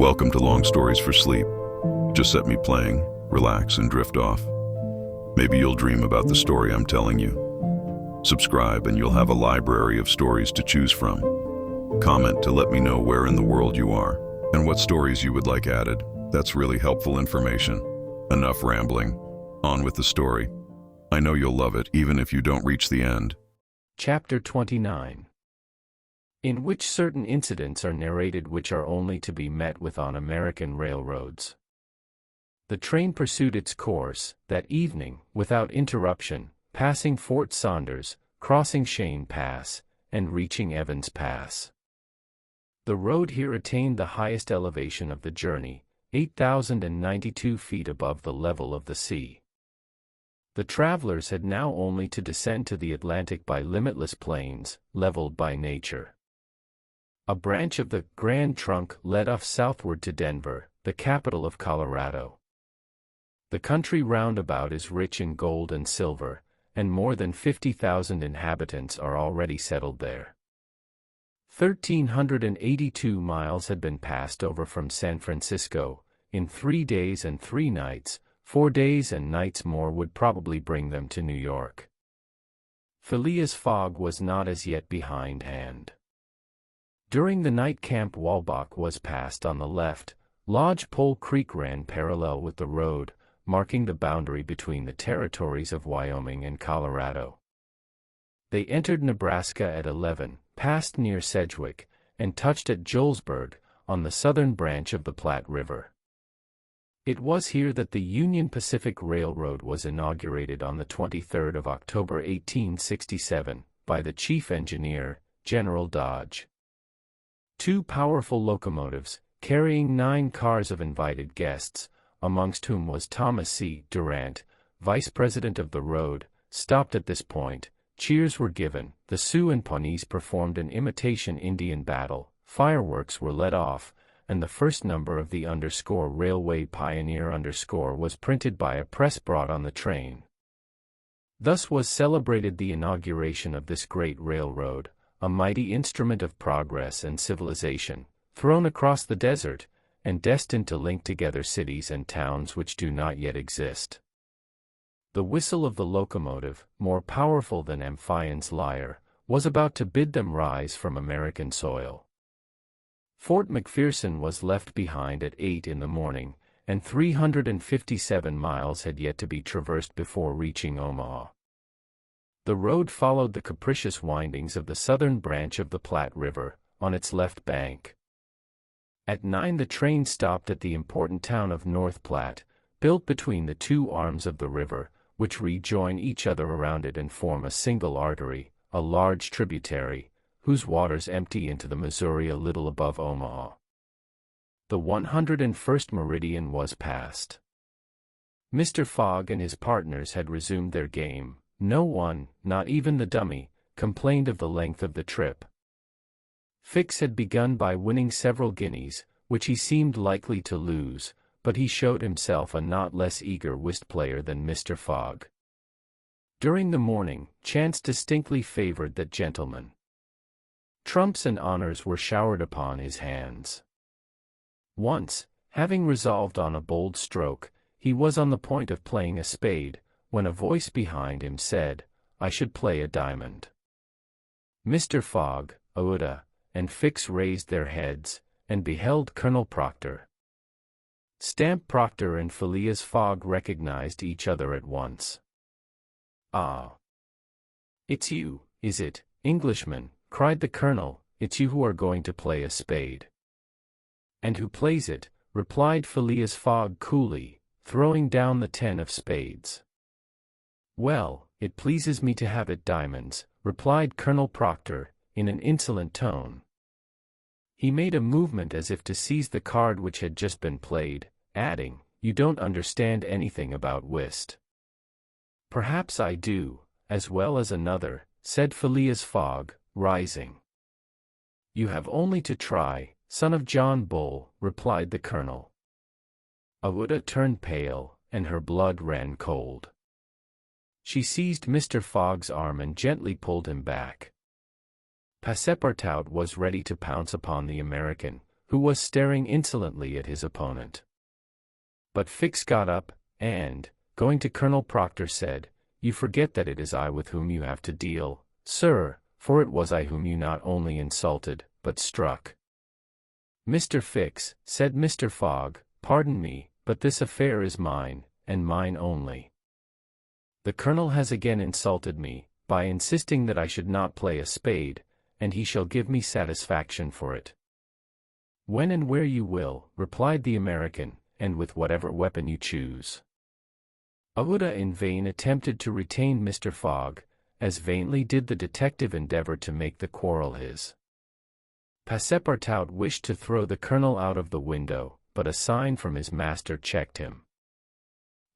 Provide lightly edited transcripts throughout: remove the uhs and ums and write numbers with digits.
Welcome to Long Stories for Sleep. Just set me playing, relax, and drift off. Maybe you'll dream about the story I'm telling you. Subscribe and you'll have a library of stories to choose from. Comment to let me know where in the world you are and what stories you would like added. That's really helpful information. Enough rambling. On with the story. I know you'll love it even if you don't reach the end. Chapter 29. In which certain incidents are narrated which are only to be met with on American railroads. The train pursued its course, that evening, without interruption, passing Fort Saunders, crossing Cheyenne Pass, and reaching Evans Pass. The road here attained the highest elevation of the journey, 8,092 feet above the level of the sea. The travelers had now only to descend to the Atlantic by limitless plains, leveled by nature. A branch of the Grand Trunk led off southward to Denver, the capital of Colorado. The country round about is rich in gold and silver, and more than 50,000 inhabitants are already settled there. 1,382 miles had been passed over from San Francisco. In 3 days and 3 nights, 4 days and nights more would probably bring them to New York. Phileas Fogg was not as yet behindhand. During the night Camp Walbach was passed on the left. Lodge Pole Creek ran parallel with the road, marking the boundary between the territories of Wyoming and Colorado. They entered Nebraska at 11, passed near Sedgwick, and touched at Julesburg, on the southern branch of the Platte River. It was here that the Union Pacific Railroad was inaugurated on the 23rd of October 1867, by the chief engineer, General Dodge. 2 powerful locomotives, carrying 9 cars of invited guests, amongst whom was Thomas C. Durant, vice president of the road, stopped at this point. Cheers were given, the Sioux and Pawnees performed an imitation Indian battle, fireworks were let off, and the first number of the _Railway Pioneer _ was printed by a press brought on the train. Thus was celebrated the inauguration of this great railroad, a mighty instrument of progress and civilization, thrown across the desert, and destined to link together cities and towns which do not yet exist. The whistle of the locomotive, more powerful than Amphion's lyre, was about to bid them rise from American soil. Fort McPherson was left behind at 8 in the morning, and 357 miles had yet to be traversed before reaching Omaha. The road followed the capricious windings of the southern branch of the Platte River, on its left bank. At 9 the train stopped at the important town of North Platte, built between the 2 arms of the river, which rejoin each other around it and form a single artery, a large tributary, whose waters empty into the Missouri a little above Omaha. The 101st meridian was passed. Mr. Fogg and his partners had resumed their game. No one, not even the dummy, complained of the length of the trip. Fix had begun by winning several guineas, which he seemed likely to lose, but he showed himself a not less eager whist player than Mr. Fogg. During the morning, chance distinctly favored that gentleman. Trumps and honors were showered upon his hands. Once, having resolved on a bold stroke, he was on the point of playing a spade, when a voice behind him said, "I should play a diamond." Mr. Fogg, Ouida, and Fix raised their heads, and beheld Colonel Proctor. Stamp Proctor and Phileas Fogg recognized each other at once. "Ah! It's you, is it, Englishman?" cried the colonel. "It's you who are going to play a spade." "And who plays it?" replied Phileas Fogg coolly, throwing down the 10 of spades. "Well, it pleases me to have it diamonds," replied Colonel Proctor, in an insolent tone. He made a movement as if to seize the card which had just been played, adding, "You don't understand anything about whist." "Perhaps I do, as well as another," said Phileas Fogg, rising. "You have only to try, son of John Bull," replied the colonel. Ouida turned pale, and her blood ran cold. She seized Mr. Fogg's arm and gently pulled him back. Passepartout was ready to pounce upon the American, who was staring insolently at his opponent. But Fix got up, and, going to Colonel Proctor, said, "You forget that it is I with whom you have to deal, sir, for it was I whom you not only insulted, but struck." "Mr. Fix," said Mr. Fogg, "pardon me, but this affair is mine, and mine only. The Colonel has again insulted me, by insisting that I should not play a spade, and he shall give me satisfaction for it." "When and where you will," replied the American, "and with whatever weapon you choose." Aouda in vain attempted to retain Mr. Fogg, as vainly did the detective endeavor to make the quarrel his. Passepartout wished to throw the Colonel out of the window, but a sign from his master checked him.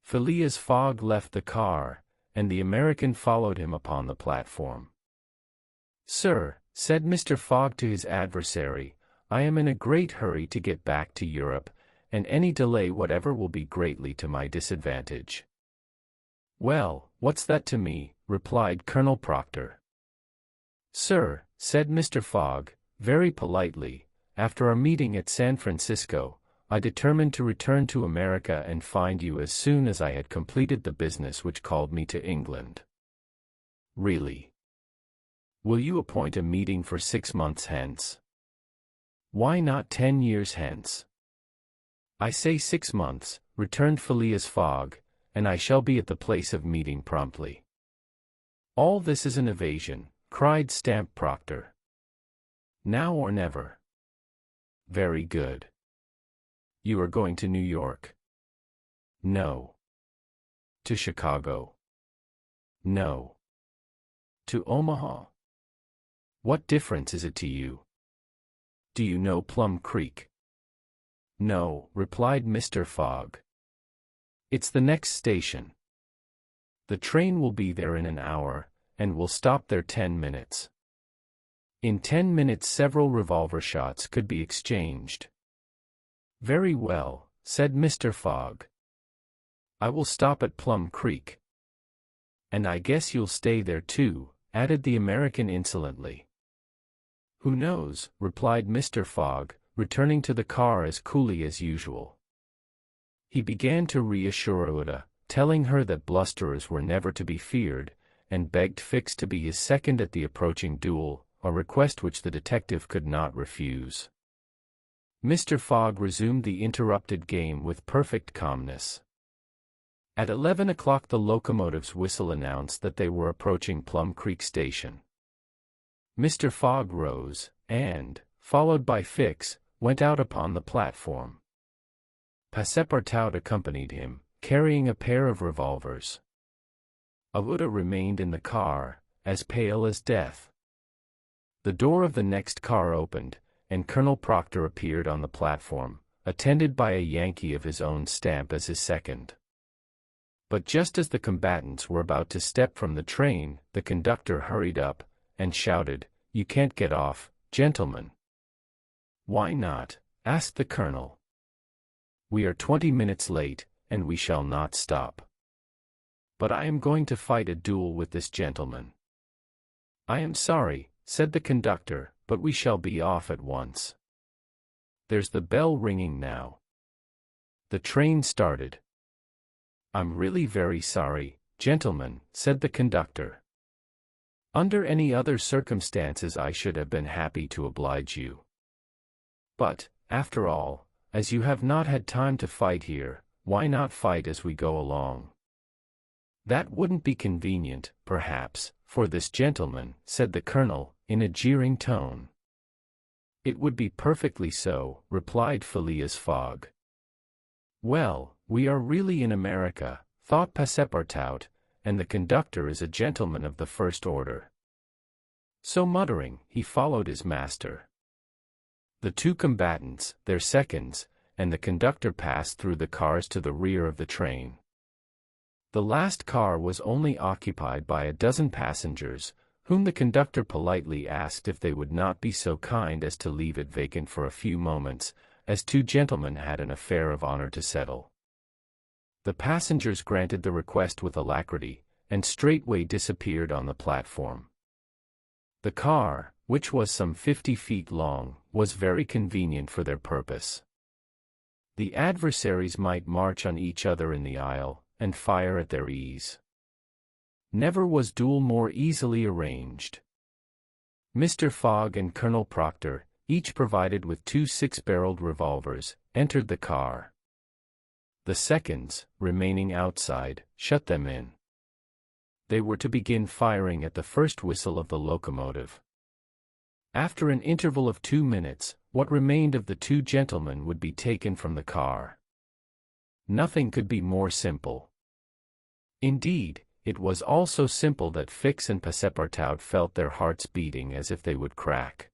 Phileas Fogg left the car, and the American followed him upon the platform. "Sir," said Mr. Fogg to his adversary, "I am in a great hurry to get back to Europe, and any delay whatever will be greatly to my disadvantage." "Well, what's that to me?" replied Colonel Proctor. "Sir," said Mr. Fogg, very politely, "after our meeting at San Francisco, I determined to return to America and find you as soon as I had completed the business which called me to England." "Really? Will you appoint a meeting for 6 months hence? Why not 10 years hence?" "I say 6 months," returned Phileas Fogg, "and I shall be at the place of meeting promptly." "All this is an evasion," cried Stamp Proctor. "Now or never." "Very good. You are going to New York?" "No." "To Chicago?" "No." "To Omaha?" "What difference is it to you? Do you know Plum Creek?" "No," replied Mr. Fogg. "It's the next station. The train will be there in an hour, and will stop there 10 minutes. In 10 minutes several revolver shots could be exchanged." "Very well," said Mr. Fogg. "I will stop at Plum Creek." "And I guess you'll stay there too," added the American insolently. "Who knows?" replied Mr. Fogg, returning to the car as coolly as usual. He began to reassure Aouda, telling her that blusterers were never to be feared, and begged Fix to be his second at the approaching duel, a request which the detective could not refuse. Mr. Fogg resumed the interrupted game with perfect calmness. At 11 o'clock the locomotive's whistle announced that they were approaching Plum Creek Station. Mr. Fogg rose, and, followed by Fix, went out upon the platform. Passepartout accompanied him, carrying a pair of revolvers. Aouda remained in the car, as pale as death. The door of the next car opened, and Colonel Proctor appeared on the platform, attended by a Yankee of his own stamp as his second. But just as the combatants were about to step from the train, the conductor hurried up, and shouted, "You can't get off, gentlemen." "Why not?" asked the Colonel. "We are 20 minutes late, and we shall not stop." "But I am going to fight a duel with this gentleman." "I am sorry," said the conductor, "but we shall be off at once. There's the bell ringing now." The train started. "I'm really very sorry, gentlemen," said the conductor. "Under any other circumstances I should have been happy to oblige you. But, after all, as you have not had time to fight here, why not fight as we go along?" "That wouldn't be convenient, perhaps, for this gentleman," said the Colonel, in a jeering tone. "It would be perfectly so," replied Phileas Fogg. "Well, we are really in America," thought Passepartout, "and the conductor is a gentleman of the first order." So muttering, he followed his master. The two combatants, their seconds, and the conductor passed through the cars to the rear of the train. The last car was only occupied by a dozen passengers, whom the conductor politely asked if they would not be so kind as to leave it vacant for a few moments, as two gentlemen had an affair of honor to settle. The passengers granted the request with alacrity, and straightway disappeared on the platform. The car, which was some 50 feet long, was very convenient for their purpose. The adversaries might march on each other in the aisle, and fire at their ease. Never was duel more easily arranged. Mr. Fogg and Colonel Proctor, each provided with 2 6-barreled revolvers, entered the car. The seconds, remaining outside, shut them in. They were to begin firing at the first whistle of the locomotive. After an interval of 2 minutes, what remained of the 2 gentlemen would be taken from the car. Nothing could be more simple. Indeed, it was all so simple that Fix and Passepartout felt their hearts beating as if they would crack.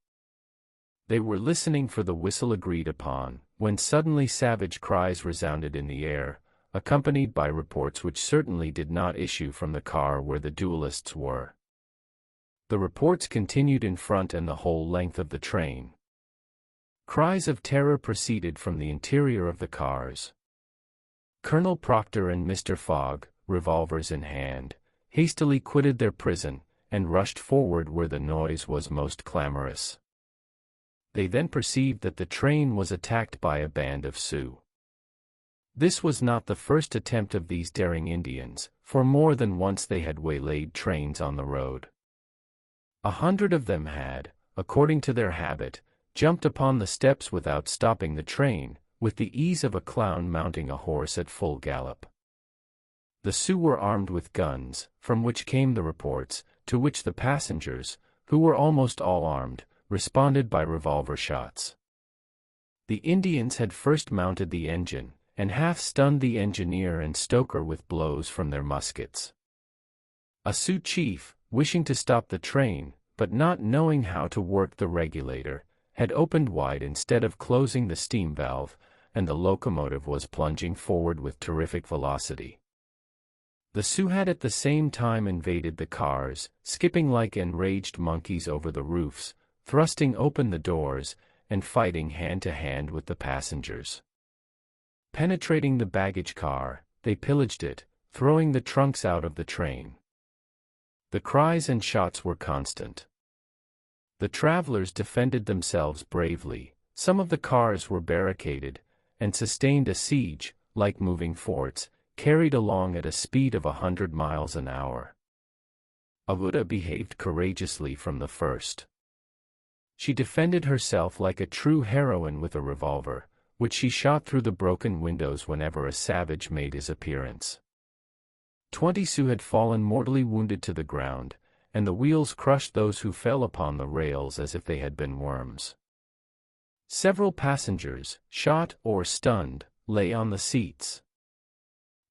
They were listening for the whistle agreed upon, when suddenly savage cries resounded in the air, accompanied by reports which certainly did not issue from the car where the duelists were. The reports continued in front and the whole length of the train. Cries of terror proceeded from the interior of the cars. Colonel Proctor and Mr. Fogg, revolvers in hand, hastily quitted their prison, and rushed forward where the noise was most clamorous. They then perceived that the train was attacked by a band of Sioux. This was not the first attempt of these daring Indians, for more than once they had waylaid trains on the road. 100 of them had, according to their habit, jumped upon the steps without stopping the train, with the ease of a clown mounting a horse at full gallop. The Sioux were armed with guns, from which came the reports, to which the passengers, who were almost all armed, responded by revolver shots. The Indians had first mounted the engine, and half stunned the engineer and stoker with blows from their muskets. A Sioux chief, wishing to stop the train, but not knowing how to work the regulator, had opened wide instead of closing the steam valve, and the locomotive was plunging forward with terrific velocity. The Sioux had at the same time invaded the cars, skipping like enraged monkeys over the roofs, thrusting open the doors, and fighting hand to hand with the passengers. Penetrating the baggage car, they pillaged it, throwing the trunks out of the train. The cries and shots were constant. The travelers defended themselves bravely, some of the cars were barricaded, and sustained a siege, like moving forts, carried along at a speed of 100 miles an hour. Avuda behaved courageously from the first. She defended herself like a true heroine with a revolver, which she shot through the broken windows whenever a savage made his appearance. 20 Sioux had fallen mortally wounded to the ground, and the wheels crushed those who fell upon the rails as if they had been worms. Several passengers, shot or stunned, lay on the seats.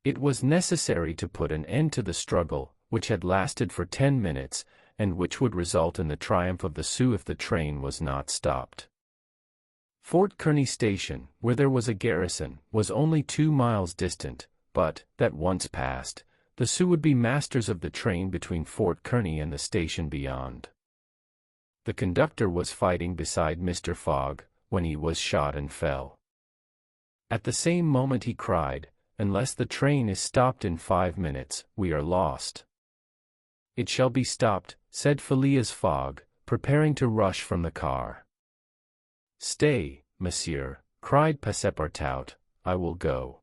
It was necessary to put an end to the struggle, which had lasted for 10 minutes, and which would result in the triumph of the Sioux if the train was not stopped. Fort Kearny Station, where there was a garrison, was only 2 miles distant, but, that once passed, the Sioux would be masters of the train between Fort Kearny and the station beyond. The conductor was fighting beside Mr. Fogg, when he was shot and fell. At the same moment he cried, "Unless the train is stopped in 5 minutes, we are lost." "It shall be stopped," said Phileas Fogg, preparing to rush from the car. "Stay, monsieur," cried Passepartout, "I will go."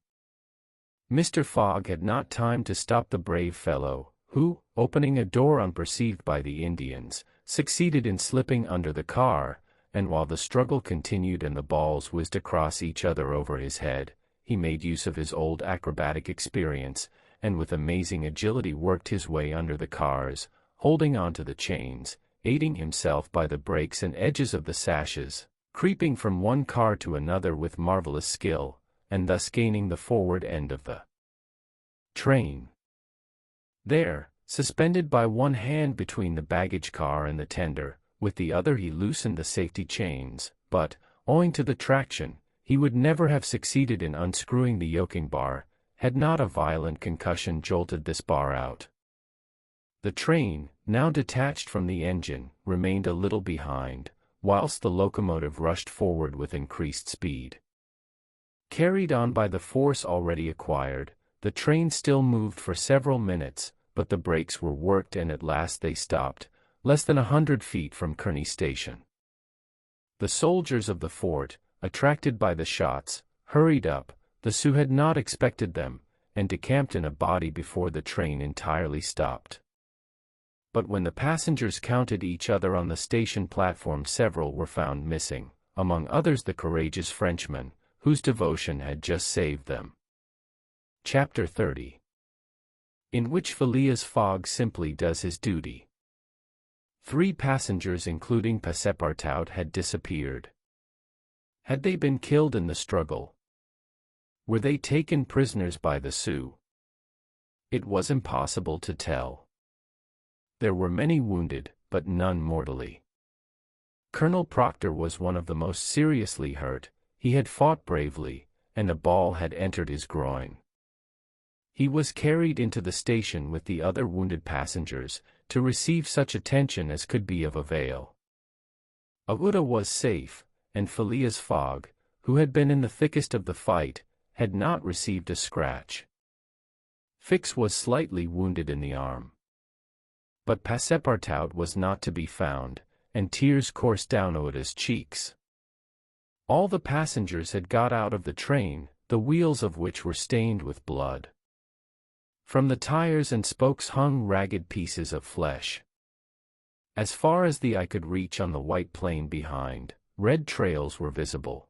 Mr. Fogg had not time to stop the brave fellow, who, opening a door unperceived by the Indians, succeeded in slipping under the car, and while the struggle continued and the balls whizzed across each other over his head, he made use of his old acrobatic experience, and with amazing agility worked his way under the cars, holding on to the chains, aiding himself by the brakes and edges of the sashes, creeping from one car to another with marvelous skill, and thus gaining the forward end of the train. There, suspended by one hand between the baggage car and the tender, with the other he loosened the safety chains, but, owing to the traction, he would never have succeeded in unscrewing the yoking bar, had not a violent concussion jolted this bar out. The train, now detached from the engine, remained a little behind, whilst the locomotive rushed forward with increased speed. Carried on by the force already acquired, the train still moved for several minutes, but the brakes were worked and at last they stopped, less than 100 feet from Kearney Station. The soldiers of the fort, attracted by the shots, hurried up. The Sioux had not expected them, and decamped in a body before the train entirely stopped. But when the passengers counted each other on the station platform, several were found missing, among others the courageous Frenchman, whose devotion had just saved them. Chapter 30. In which Phileas Fogg simply does his duty. 3 passengers including Passepartout had disappeared. Had they been killed in the struggle? Were they taken prisoners by the Sioux? It was impossible to tell. There were many wounded, but none mortally. Colonel Proctor was one of the most seriously hurt. He had fought bravely, and a ball had entered his groin. He was carried into the station with the other wounded passengers, to receive such attention as could be of avail. Auda was safe, and Phileas Fogg, who had been in the thickest of the fight, had not received a scratch. Fix was slightly wounded in the arm. But Passepartout was not to be found, and tears coursed down Auda's cheeks. All the passengers had got out of the train, the wheels of which were stained with blood. From the tires and spokes hung ragged pieces of flesh. As far as the eye could reach on the white plain behind, red trails were visible.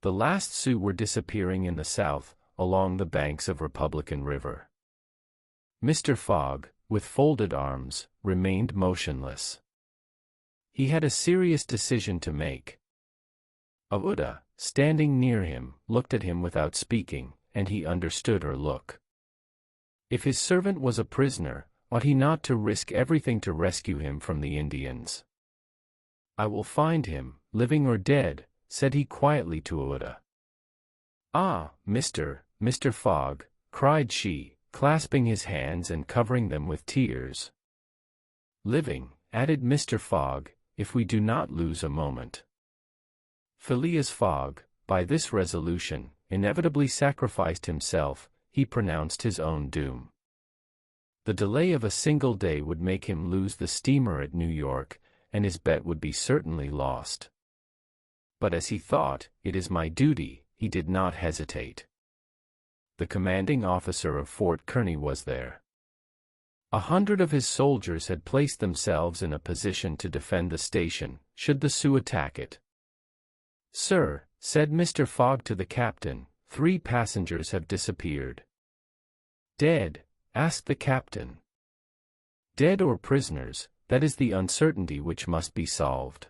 The last Sioux were disappearing in the south, along the banks of Republican River. Mr. Fogg, with folded arms, remained motionless. He had a serious decision to make. Auda, standing near him, looked at him without speaking, and he understood her look. If his servant was a prisoner, ought he not to risk everything to rescue him from the Indians? "I will find him, living or dead," said he quietly to Auda. "Ah, Mr. Fogg," cried she, clasping his hands and covering them with tears. "Living," added Mr. Fogg, "if we do not lose a moment." Phileas Fogg, by this resolution, inevitably sacrificed himself. He pronounced his own doom. The delay of a single day would make him lose the steamer at New York, and his bet would be certainly lost. But as he thought, "It is my duty," he did not hesitate. The commanding officer of Fort Kearney was there. 100 of his soldiers had placed themselves in a position to defend the station, should the Sioux attack it. "Sir," said Mr. Fogg to the captain, "3 passengers have disappeared." "Dead?" asked the captain. "Dead or prisoners, that is the uncertainty which must be solved."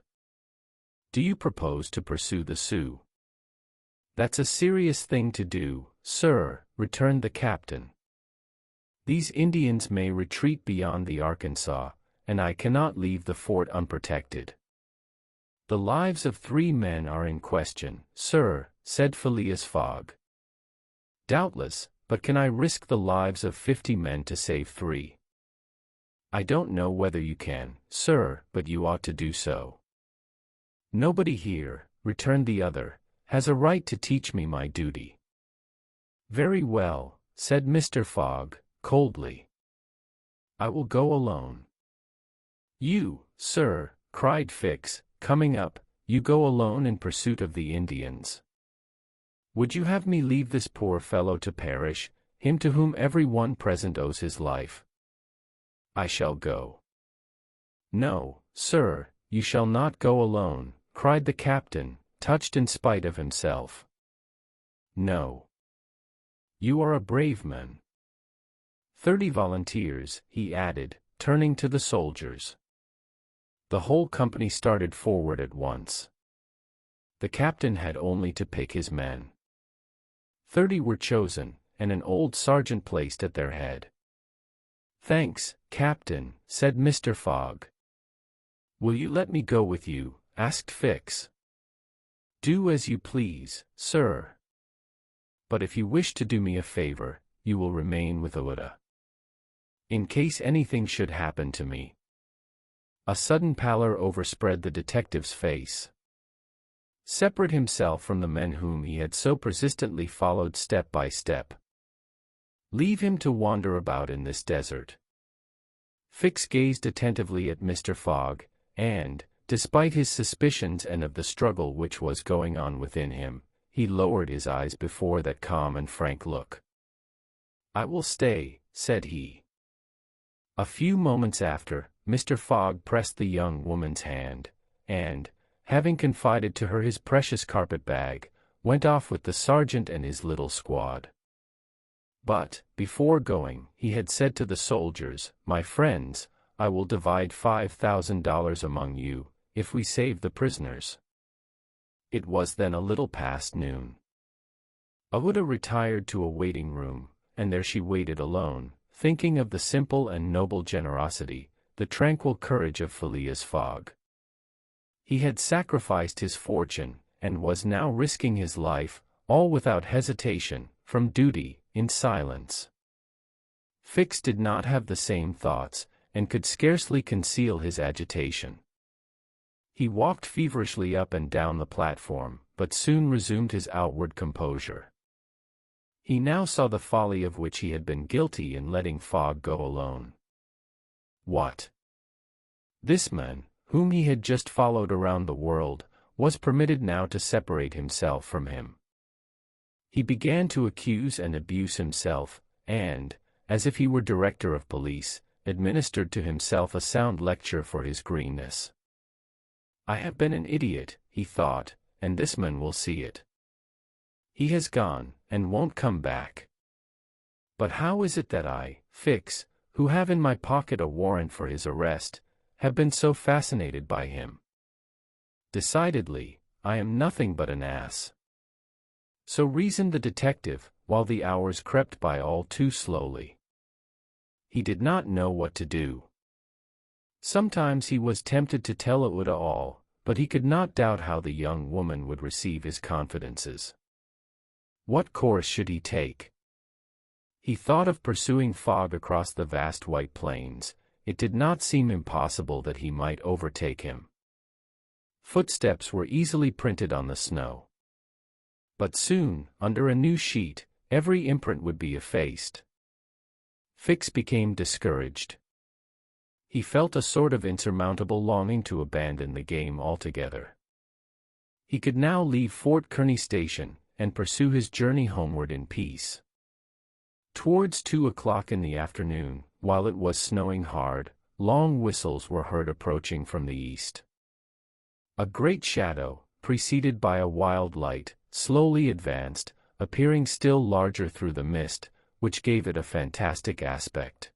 "Do you propose to pursue the Sioux?" "That's a serious thing to do, sir," returned the captain. "These Indians may retreat beyond the Arkansas, and I cannot leave the fort unprotected." "The lives of 3 men are in question, sir," said Phileas Fogg. "Doubtless, but can I risk the lives of 50 men to save 3? "I don't know whether you can, sir, but you ought to do so." "Nobody here," returned the other, "has a right to teach me my duty." "Very well," said Mr. Fogg, coldly. "I will go alone." "You, sir," cried Fix, coming up, "you go alone in pursuit of the Indians? Would you have me leave this poor fellow to perish, him to whom every one present owes his life?" "I shall go." "No, sir, you shall not go alone," cried the captain, touched in spite of himself. "No. You are a brave man. 30 volunteers," he added, turning to the soldiers. The whole company started forward at once. The captain had only to pick his men. 30 were chosen, and an old sergeant placed at their head. "Thanks, Captain," said Mr. Fogg. "Will you let me go with you?" asked Fix. "Do as you please, sir. But if you wish to do me a favor, you will remain with Auda. In case anything should happen to me." A sudden pallor overspread the detective's face. Separate himself from the men whom he had so persistently followed step by step. Leave him to wander about in this desert. Fix gazed attentively at Mr. Fogg, and, despite his suspicions and of the struggle which was going on within him, he lowered his eyes before that calm and frank look. "I will stay," said he. A few moments after, Mr. Fogg pressed the young woman's hand, and, having confided to her his precious carpet-bag, went off with the sergeant and his little squad. But, before going, he had said to the soldiers, "My friends, I will divide $5,000 among you, if we save the prisoners." It was then a little past noon. Aouda retired to a waiting room, and there she waited alone, thinking of the simple and noble generosity, the tranquil courage of Phileas Fogg. He had sacrificed his fortune, and was now risking his life, all without hesitation, from duty, in silence. Fix did not have the same thoughts, and could scarcely conceal his agitation. He walked feverishly up and down the platform, but soon resumed his outward composure. He now saw the folly of which he had been guilty in letting Fogg go alone. What? This man, whom he had just followed around the world, was permitted now to separate himself from him. He began to accuse and abuse himself, and, as if he were director of police, administered to himself a sound lecture for his greenness. "I have been an idiot," he thought, "and this man will see it. He has gone, and won't come back. But how is it that I, Fix, who have in my pocket a warrant for his arrest, have been so fascinated by him? Decidedly, I am nothing but an ass." So reasoned the detective, while the hours crept by all too slowly. He did not know what to do. Sometimes he was tempted to tell Aouda all, but he could not doubt how the young woman would receive his confidences. What course should he take? He thought of pursuing Fogg across the vast white plains. It did not seem impossible that he might overtake him. Footsteps were easily printed on the snow. But soon, under a new sheet, every imprint would be effaced. Fix became discouraged. He felt a sort of insurmountable longing to abandon the game altogether. He could now leave Fort Kearny Station, and pursue his journey homeward in peace. Towards 2 o'clock in the afternoon, while it was snowing hard, long whistles were heard approaching from the east. A great shadow, preceded by a wild light, slowly advanced, appearing still larger through the mist, which gave it a fantastic aspect.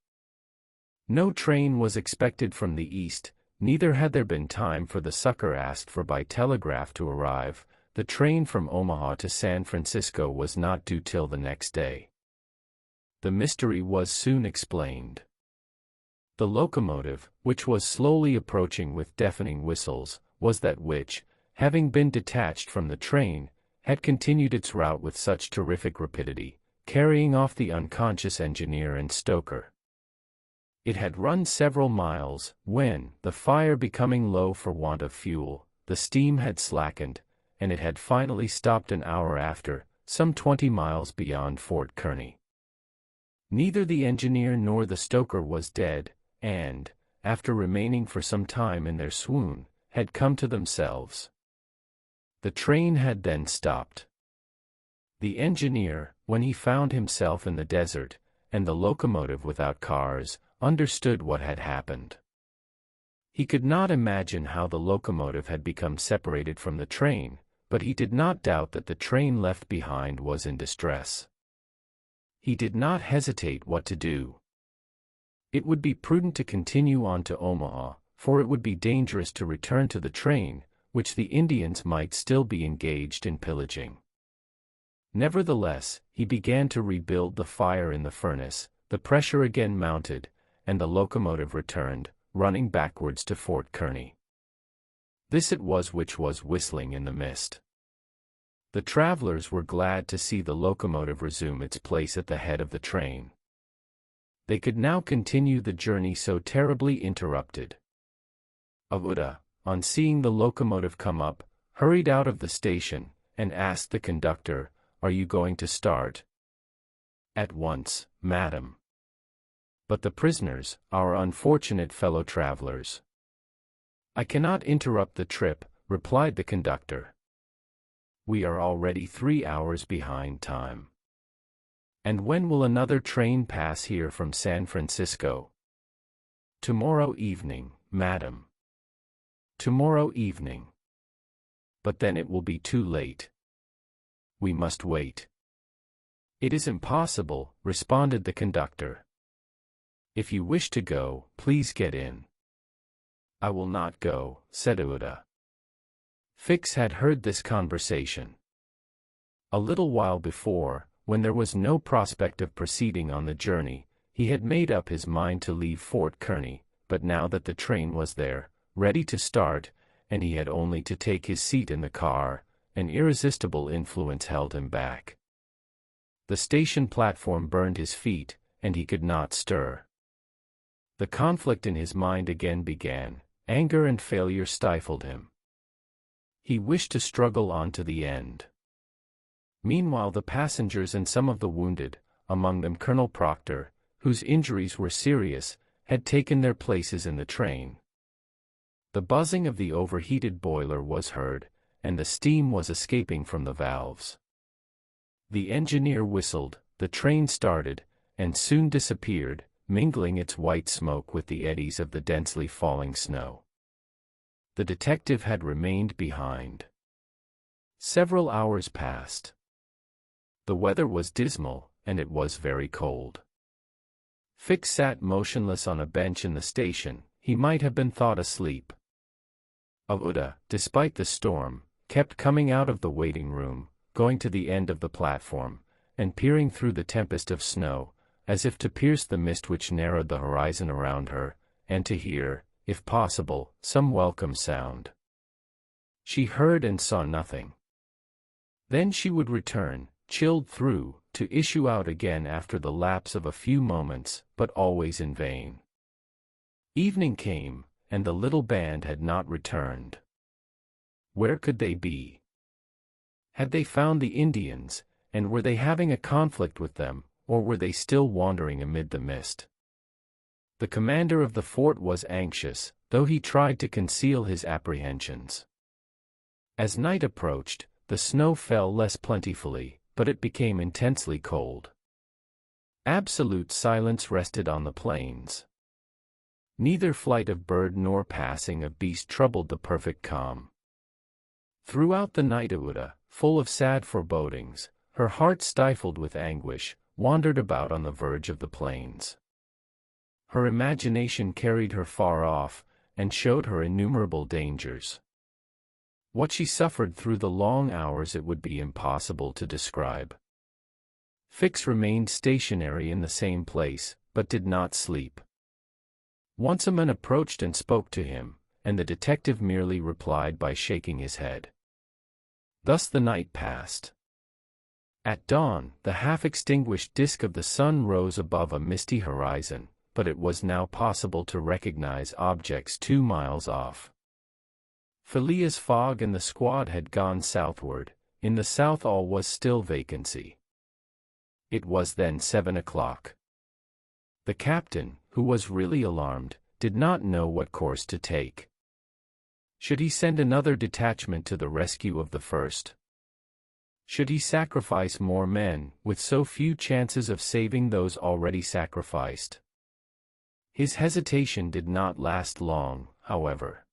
No train was expected from the east, neither had there been time for the succor asked for by telegraph to arrive. The train from Omaha to San Francisco was not due till the next day. The mystery was soon explained. The locomotive, which was slowly approaching with deafening whistles, was that which, having been detached from the train, had continued its route with such terrific rapidity, carrying off the unconscious engineer and stoker. It had run several miles, when, the fire becoming low for want of fuel, the steam had slackened, and it had finally stopped an hour after, some 20 miles beyond Fort Kearny. Neither the engineer nor the stoker was dead, and, after remaining for some time in their swoon, had come to themselves. The train had then stopped. The engineer, when he found himself in the desert, and the locomotive without cars, understood what had happened. He could not imagine how the locomotive had become separated from the train, but he did not doubt that the train left behind was in distress. He did not hesitate what to do. It would be prudent to continue on to Omaha, for it would be dangerous to return to the train, which the Indians might still be engaged in pillaging. Nevertheless, he began to rebuild the fire in the furnace, the pressure again mounted, and the locomotive returned, running backwards to Fort Kearny. This it was which was whistling in the mist. The travelers were glad to see the locomotive resume its place at the head of the train. They could now continue the journey so terribly interrupted. Aouda, on seeing the locomotive come up, hurried out of the station, and asked the conductor, "Are you going to start?" "At once, madam." But the prisoners, our unfortunate fellow travelers. I cannot interrupt the trip, replied the conductor. We are already 3 hours behind time. And when will another train pass here from San Francisco? Tomorrow evening, madam. Tomorrow evening. But then it will be too late. We must wait. It is impossible, responded the conductor. If you wish to go, please get in. I will not go, said Uda. Fix had heard this conversation. A little while before, when there was no prospect of proceeding on the journey, he had made up his mind to leave Fort Kearny, but now that the train was there, ready to start, and he had only to take his seat in the car, an irresistible influence held him back. The station platform burned his feet, and he could not stir. The conflict in his mind again began. Anger and failure stifled him. He wished to struggle on to the end. Meanwhile the passengers and some of the wounded, among them Colonel Proctor, whose injuries were serious, had taken their places in the train. The buzzing of the overheated boiler was heard, and the steam was escaping from the valves. The engineer whistled, the train started, and soon disappeared, mingling its white smoke with the eddies of the densely falling snow. The detective had remained behind. Several hours passed. The weather was dismal, and it was very cold. Fix sat motionless on a bench in the station. He might have been thought asleep. Uda, despite the storm, kept coming out of the waiting room, going to the end of the platform, and peering through the tempest of snow, as if to pierce the mist which narrowed the horizon around her, and to hear, if possible, some welcome sound. She heard and saw nothing. Then she would return, chilled through, to issue out again after the lapse of a few moments, but always in vain. Evening came, and the little band had not returned. Where could they be? Had they found the Indians, and were they having a conflict with them, or were they still wandering amid the mist? The commander of the fort was anxious, though he tried to conceal his apprehensions. As night approached, the snow fell less plentifully, but it became intensely cold. Absolute silence rested on the plains. Neither flight of bird nor passing of beast troubled the perfect calm. Throughout the night Uda, full of sad forebodings, her heart stifled with anguish, wandered about on the verge of the plains. Her imagination carried her far off, and showed her innumerable dangers. What she suffered through the long hours it would be impossible to describe. Fix remained stationary in the same place, but did not sleep. Once a man approached and spoke to him, and the detective merely replied by shaking his head. Thus the night passed. At dawn, the half-extinguished disk of the sun rose above a misty horizon, but it was now possible to recognize objects 2 miles off. Phileas Fogg and the squad had gone southward. In the south all was still vacancy. It was then 7 o'clock. The captain, who was really alarmed, did not know what course to take. Should he send another detachment to the rescue of the first? Should he sacrifice more men, with so few chances of saving those already sacrificed? His hesitation did not last long, however.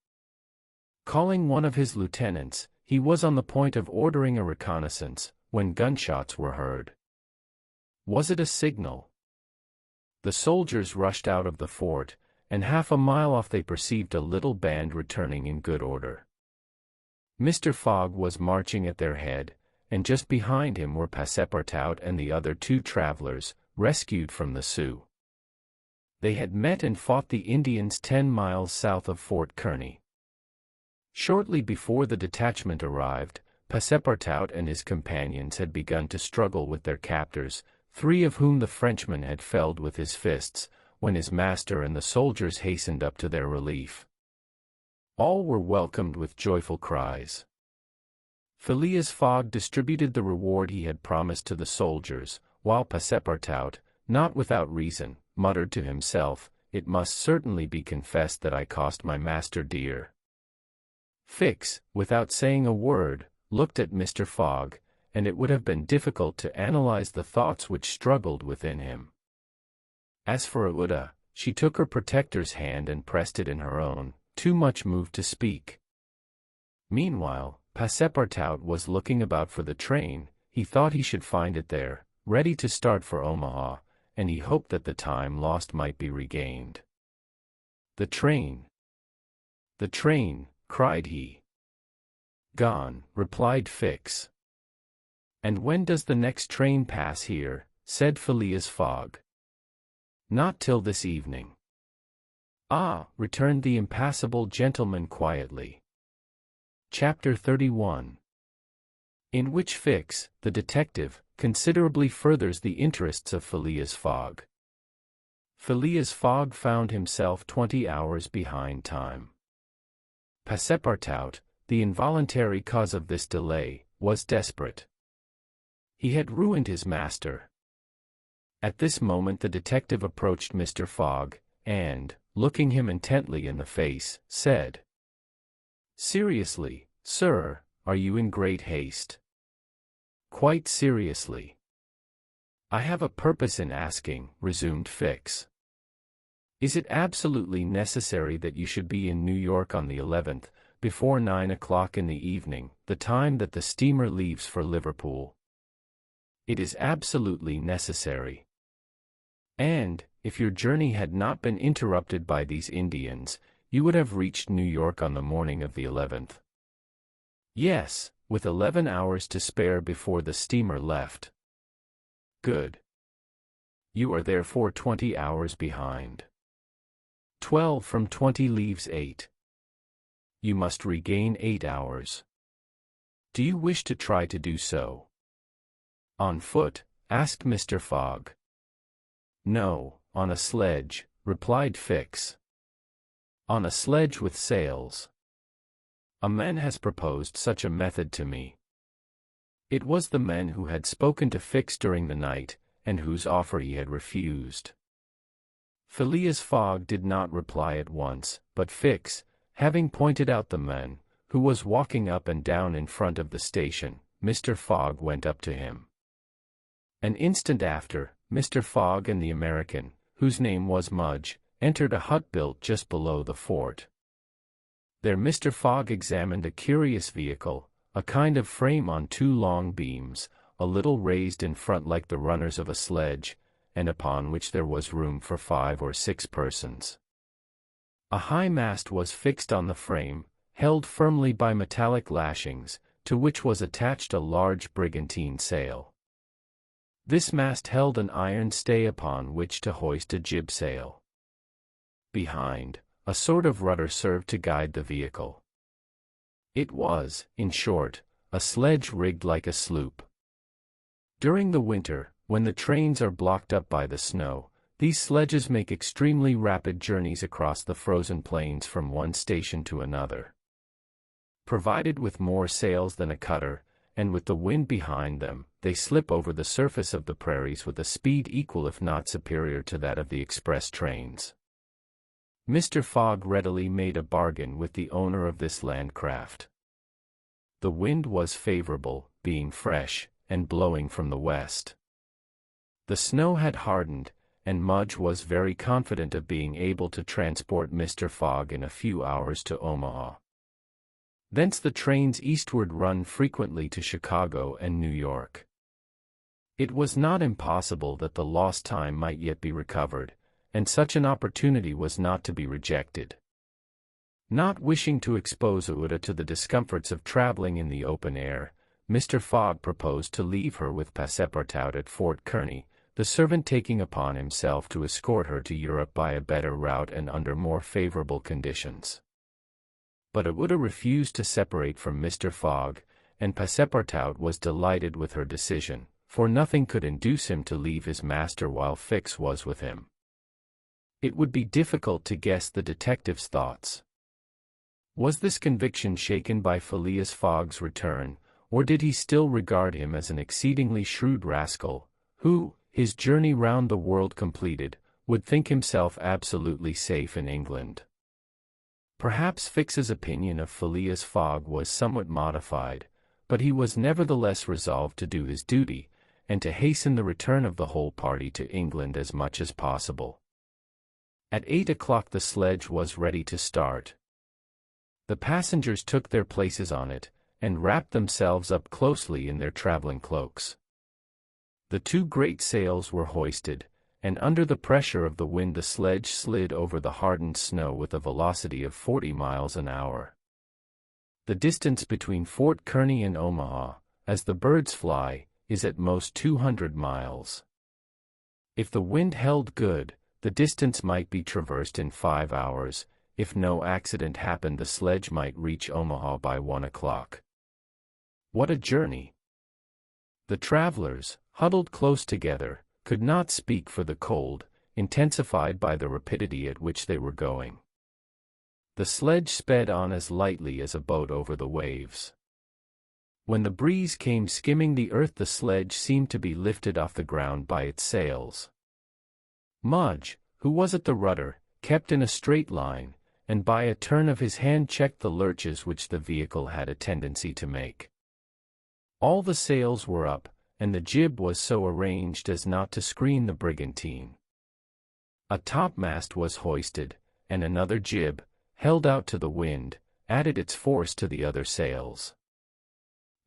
Calling one of his lieutenants, he was on the point of ordering a reconnaissance, when gunshots were heard. Was it a signal? The soldiers rushed out of the fort, and half a mile off they perceived a little band returning in good order. Mr. Fogg was marching at their head, and just behind him were Passepartout and the other 2 travelers, rescued from the Sioux. They had met and fought the Indians 10 miles south of Fort Kearny. Shortly before the detachment arrived, Passepartout and his companions had begun to struggle with their captors, 3 of whom the Frenchman had felled with his fists, when his master and the soldiers hastened up to their relief. All were welcomed with joyful cries. Phileas Fogg distributed the reward he had promised to the soldiers, while Passepartout, not without reason, muttered to himself, "It must certainly be confessed that I cost my master dear." Fix, without saying a word, looked at Mr. Fogg, and it would have been difficult to analyze the thoughts which struggled within him. As for Uda, she took her protector's hand and pressed it in her own, too much moved to speak. Meanwhile, Passepartout was looking about for the train. He thought he should find it there, ready to start for Omaha, and he hoped that the time lost might be regained. "The train! The train!" cried he. "Gone," replied Fix. "And when does the next train pass here?" said Phileas Fogg. "Not till this evening." "Ah," returned the impassible gentleman quietly. Chapter 31. In which Fix, the detective, considerably furthers the interests of Phileas Fogg. Phileas Fogg found himself 20 hours behind time. Passepartout, the involuntary cause of this delay, was desperate. He had ruined his master. At this moment the detective approached Mr. Fogg, and, looking him intently in the face, said, "Seriously, sir, are you in great haste?" "Quite seriously." "I have a purpose in asking," resumed Fix. "Is it absolutely necessary that you should be in New York on the 11th, before 9 o'clock in the evening, the time that the steamer leaves for Liverpool?" "It is absolutely necessary." "And, if your journey had not been interrupted by these Indians, you would have reached New York on the morning of the 11th. "Yes, with 11 hours to spare before the steamer left." "Good. You are therefore 20 hours behind. 12 from 20 leaves 8. You must regain 8 hours. Do you wish to try to do so?" "On foot?" asked Mr. Fogg. "No, on a sledge," replied Fix. "On a sledge with sails. A man has proposed such a method to me." It was the man who had spoken to Fix during the night, and whose offer he had refused. Phileas Fogg did not reply at once, but Fix, having pointed out the man, who was walking up and down in front of the station, Mr. Fogg went up to him. An instant after, Mr. Fogg and the American, whose name was Mudge, entered a hut built just below the fort. There Mr. Fogg examined a curious vehicle, a kind of frame on 2 long beams, a little raised in front like the runners of a sledge, and upon which there was room for 5 or 6 persons. A high mast was fixed on the frame, held firmly by metallic lashings, to which was attached a large brigantine sail. This mast held an iron stay upon which to hoist a jib sail. Behind, a sort of rudder served to guide the vehicle. It was, in short, a sledge rigged like a sloop. During the winter, when the trains are blocked up by the snow, these sledges make extremely rapid journeys across the frozen plains from one station to another. Provided with more sails than a cutter, and with the wind behind them, they slip over the surface of the prairies with a speed equal if not superior to that of the express trains. Mr. Fogg readily made a bargain with the owner of this landcraft. The wind was favorable, being fresh, and blowing from the west. The snow had hardened, and Mudge was very confident of being able to transport Mr. Fogg in a few hours to Omaha. Thence the trains eastward run frequently to Chicago and New York. It was not impossible that the lost time might yet be recovered, and such an opportunity was not to be rejected. Not wishing to expose Uda to the discomforts of traveling in the open air, Mr. Fogg proposed to leave her with Passepartout at Fort Kearny, the servant taking upon himself to escort her to Europe by a better route and under more favorable conditions. But Uda refused to separate from Mr. Fogg, and Passepartout was delighted with her decision, for nothing could induce him to leave his master while Fix was with him. It would be difficult to guess the detective's thoughts. Was this conviction shaken by Phileas Fogg's return, or did he still regard him as an exceedingly shrewd rascal, who, his journey round the world completed, would think himself absolutely safe in England. Perhaps Fix's opinion of Phileas Fogg was somewhat modified, but he was nevertheless resolved to do his duty, and to hasten the return of the whole party to England as much as possible. At 8 o'clock the sledge was ready to start. The passengers took their places on it, and wrapped themselves up closely in their traveling cloaks. The two great sails were hoisted, and under the pressure of the wind the sledge slid over the hardened snow with a velocity of 40 miles an hour. The distance between Fort Kearny and Omaha, as the birds fly, is at most 200 miles. If the wind held good, the distance might be traversed in 5 hours. If no accident happened, the sledge might reach Omaha by 1 o'clock. What a journey! The travelers, huddled close together, could not speak for the cold, intensified by the rapidity at which they were going. The sledge sped on as lightly as a boat over the waves. When the breeze came skimming the earth, the sledge seemed to be lifted off the ground by its sails. Mudge, who was at the rudder, kept in a straight line, and by a turn of his hand checked the lurches which the vehicle had a tendency to make. All the sails were up, and the jib was so arranged as not to screen the brigantine. A topmast was hoisted, and another jib, held out to the wind, added its force to the other sails.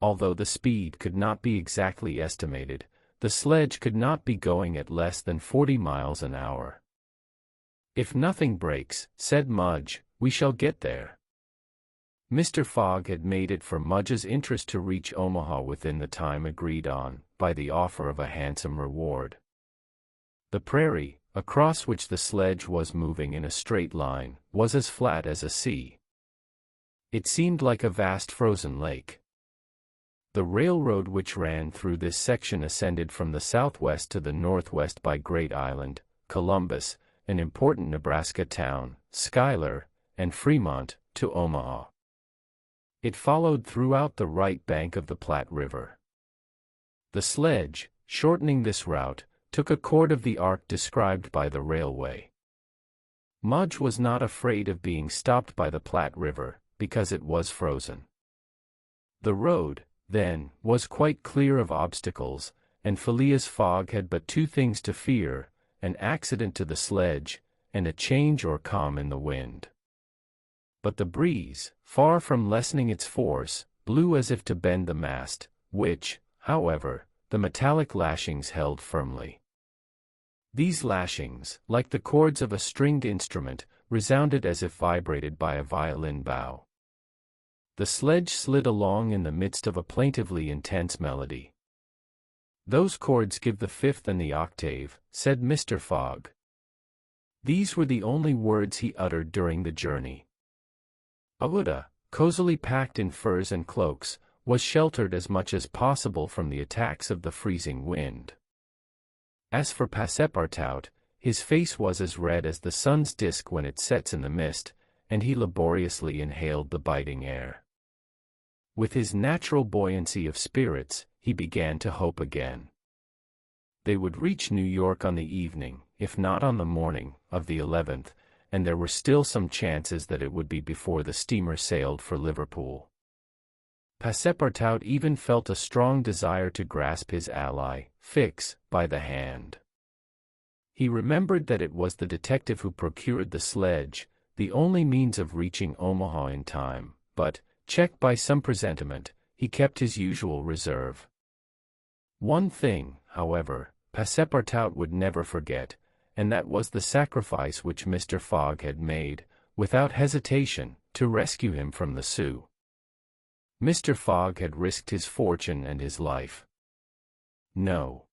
Although the speed could not be exactly estimated, the sledge could not be going at less than 40 miles an hour. "If nothing breaks," said Mudge, "we shall get there." Mr. Fogg had made it for Mudge's interest to reach Omaha within the time agreed on, by the offer of a handsome reward. The prairie, across which the sledge was moving in a straight line, was as flat as a sea. It seemed like a vast frozen lake. The railroad which ran through this section ascended from the southwest to the northwest by Great Island, Columbus, an important Nebraska town, Schuyler, and Fremont, to Omaha. It followed throughout the right bank of the Platte River. The sledge, shortening this route, took a chord of the arc described by the railway. Mudge was not afraid of being stopped by the Platte River, because it was frozen. The road, then, was quite clear of obstacles, and Phileas Fogg had but two things to fear: an accident to the sledge, and a change or calm in the wind. But the breeze, far from lessening its force, blew as if to bend the mast, which, however, the metallic lashings held firmly. These lashings, like the chords of a stringed instrument, resounded as if vibrated by a violin bow. The sledge slid along in the midst of a plaintively intense melody. "Those chords give the fifth and the octave," said Mr. Fogg. These were the only words he uttered during the journey. Aouda, cozily packed in furs and cloaks, was sheltered as much as possible from the attacks of the freezing wind. As for Passepartout, his face was as red as the sun's disk when it sets in the mist, and he laboriously inhaled the biting air. With his natural buoyancy of spirits, he began to hope again. They would reach New York on the evening, if not on the morning, of the 11th, and there were still some chances that it would be before the steamer sailed for Liverpool. Passepartout even felt a strong desire to grasp his ally, Fix, by the hand. He remembered that it was the detective who procured the sledge, the only means of reaching Omaha in time, but, checked by some presentiment, he kept his usual reserve. One thing, however, Passepartout would never forget, and that was the sacrifice which Mr. Fogg had made, without hesitation, to rescue him from the Sioux. Mr. Fogg had risked his fortune and his life. No.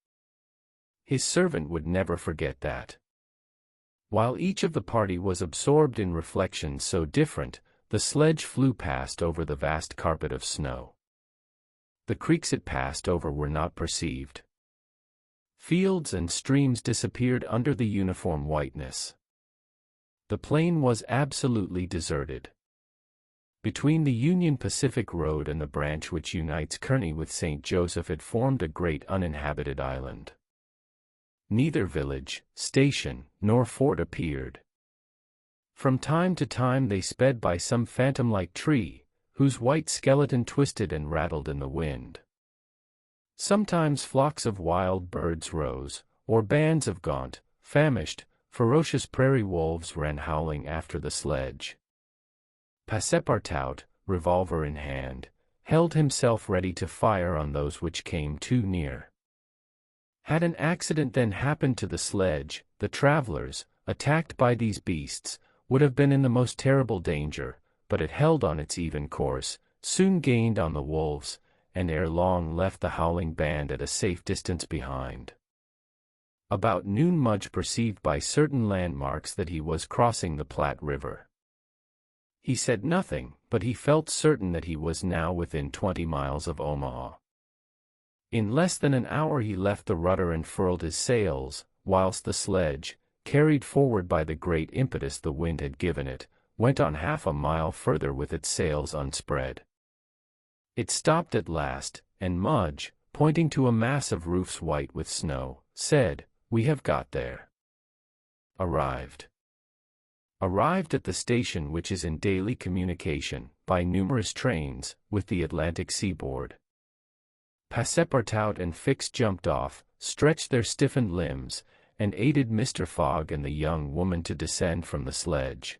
His servant would never forget that. While each of the party was absorbed in reflections so different, the sledge flew past over the vast carpet of snow. The creeks it passed over were not perceived. Fields and streams disappeared under the uniform whiteness. The plain was absolutely deserted. Between the Union Pacific Road and the branch which unites Kearny with St. Joseph it formed a great uninhabited island. Neither village, station, nor fort appeared. From time to time they sped by some phantom-like tree, whose white skeleton twisted and rattled in the wind. Sometimes flocks of wild birds rose, or bands of gaunt, famished, ferocious prairie wolves ran howling after the sledge. Passepartout, revolver in hand, held himself ready to fire on those which came too near. Had an accident then happened to the sledge, the travelers, attacked by these beasts, would have been in the most terrible danger, but it held on its even course, soon gained on the wolves, and ere long left the howling band at a safe distance behind. About noon Mudge perceived by certain landmarks that he was crossing the Platte River. He said nothing, but he felt certain that he was now within 20 miles of Omaha. In less than an hour he left the rudder and furled his sails, whilst the sledge, carried forward by the great impetus the wind had given it, went on half a mile further with its sails unspread. It stopped at last, and Mudge, pointing to a mass of roofs white with snow, said, "We have got there." Arrived at the station, which is in daily communication, by numerous trains, with the Atlantic seaboard. Passepartout and Fix jumped off, stretched their stiffened limbs, and aided Mr. Fogg and the young woman to descend from the sledge.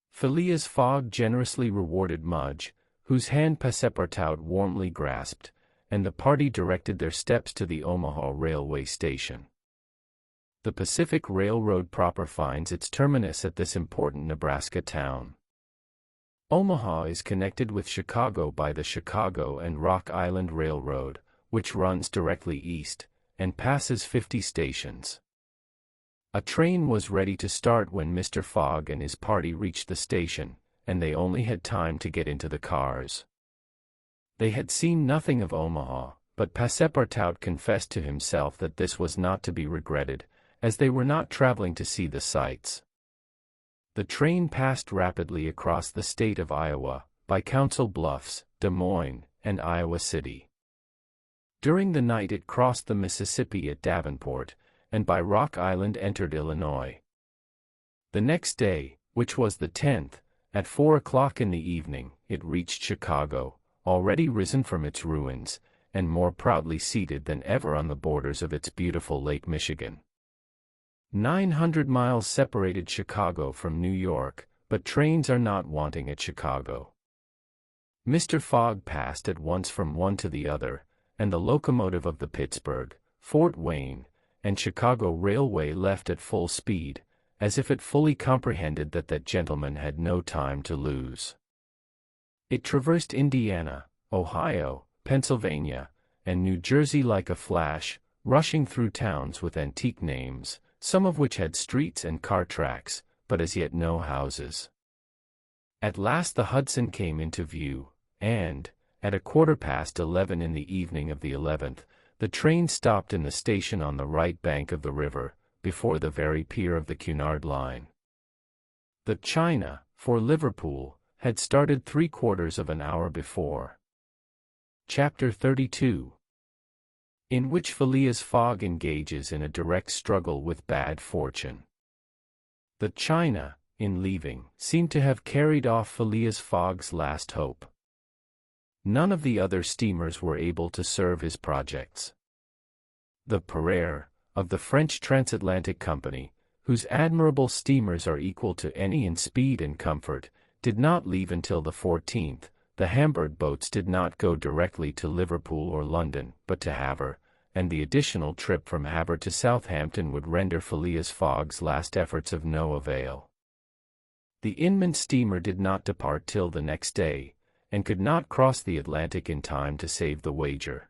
Phileas Fogg generously rewarded Mudge, whose hand Passepartout warmly grasped, and the party directed their steps to the Omaha railway station. The Pacific Railroad proper finds its terminus at this important Nebraska town. Omaha is connected with Chicago by the Chicago and Rock Island Railroad, which runs directly east, and passes 50 stations. A train was ready to start when Mr. Fogg and his party reached the station, and they only had time to get into the cars. They had seen nothing of Omaha, but Passepartout confessed to himself that this was not to be regretted, as they were not traveling to see the sights. The train passed rapidly across the state of Iowa, by Council Bluffs, Des Moines, and Iowa City. During the night it crossed the Mississippi at Davenport, and by Rock Island entered Illinois. The next day, which was the 10th, at 4 o'clock in the evening, it reached Chicago, already risen from its ruins, and more proudly seated than ever on the borders of its beautiful Lake Michigan. 900 miles separated Chicago from New York, but trains are not wanting at Chicago. Mr. Fogg passed at once from one to the other, and the locomotive of the Pittsburgh, Fort Wayne, and Chicago Railway left at full speed, as if it fully comprehended that that gentleman had no time to lose. It traversed Indiana, Ohio, Pennsylvania, and New Jersey like a flash, rushing through towns with antique names, some of which had streets and car tracks, but as yet no houses. At last the Hudson came into view, and, at 11:15 in the evening of the 11th, the train stopped in the station on the right bank of the river, before the very pier of the Cunard line. The China, for Liverpool, had started 3/4 of an hour before. Chapter 32, in which Phileas Fogg engages in a direct struggle with bad fortune. The China, in leaving, seemed to have carried off Phileas Fogg's last hope. None of the other steamers were able to serve his projects. The Pereire, of the French Transatlantic Company, whose admirable steamers are equal to any in speed and comfort, did not leave until the 14th. The Hamburg boats did not go directly to Liverpool or London, but to Havre, and the additional trip from Havre to Southampton would render Phileas Fogg's last efforts of no avail. The Inman steamer did not depart till the next day, and could not cross the Atlantic in time to save the wager.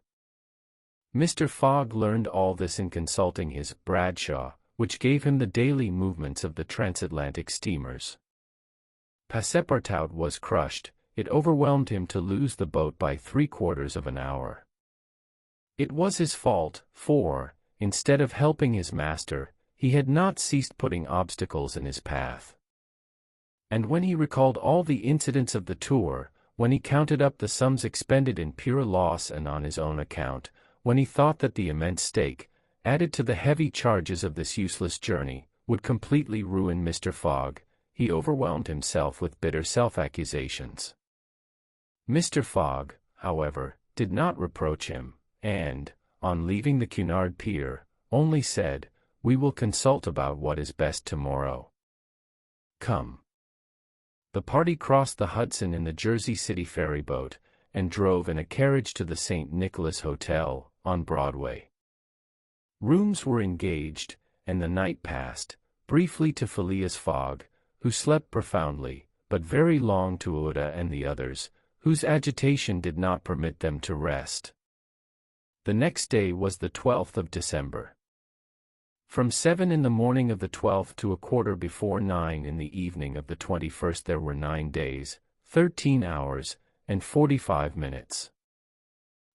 Mr. Fogg learned all this in consulting his Bradshaw, which gave him the daily movements of the transatlantic steamers. Passepartout was crushed. It overwhelmed him to lose the boat by 3/4 of an hour. It was his fault, for, instead of helping his master, he had not ceased putting obstacles in his path. And when he recalled all the incidents of the tour, when he counted up the sums expended in pure loss and on his own account, when he thought that the immense stake, added to the heavy charges of this useless journey, would completely ruin Mr. Fogg. He overwhelmed himself with bitter self-accusations. Mr. Fogg, however, did not reproach him, and, on leaving the Cunard pier, only said, "We will consult about what is best tomorrow. Come." The party crossed the Hudson in the Jersey City ferryboat, and drove in a carriage to the St. Nicholas Hotel, on Broadway. Rooms were engaged, and the night passed, briefly to Phileas Fogg, who slept profoundly, but very long to Oda and the others, whose agitation did not permit them to rest. The next day was the 12th of December. From 7 in the morning of the 12th to a quarter before 9 in the evening of the 21st there were 9 days, 13 hours, and 45 minutes.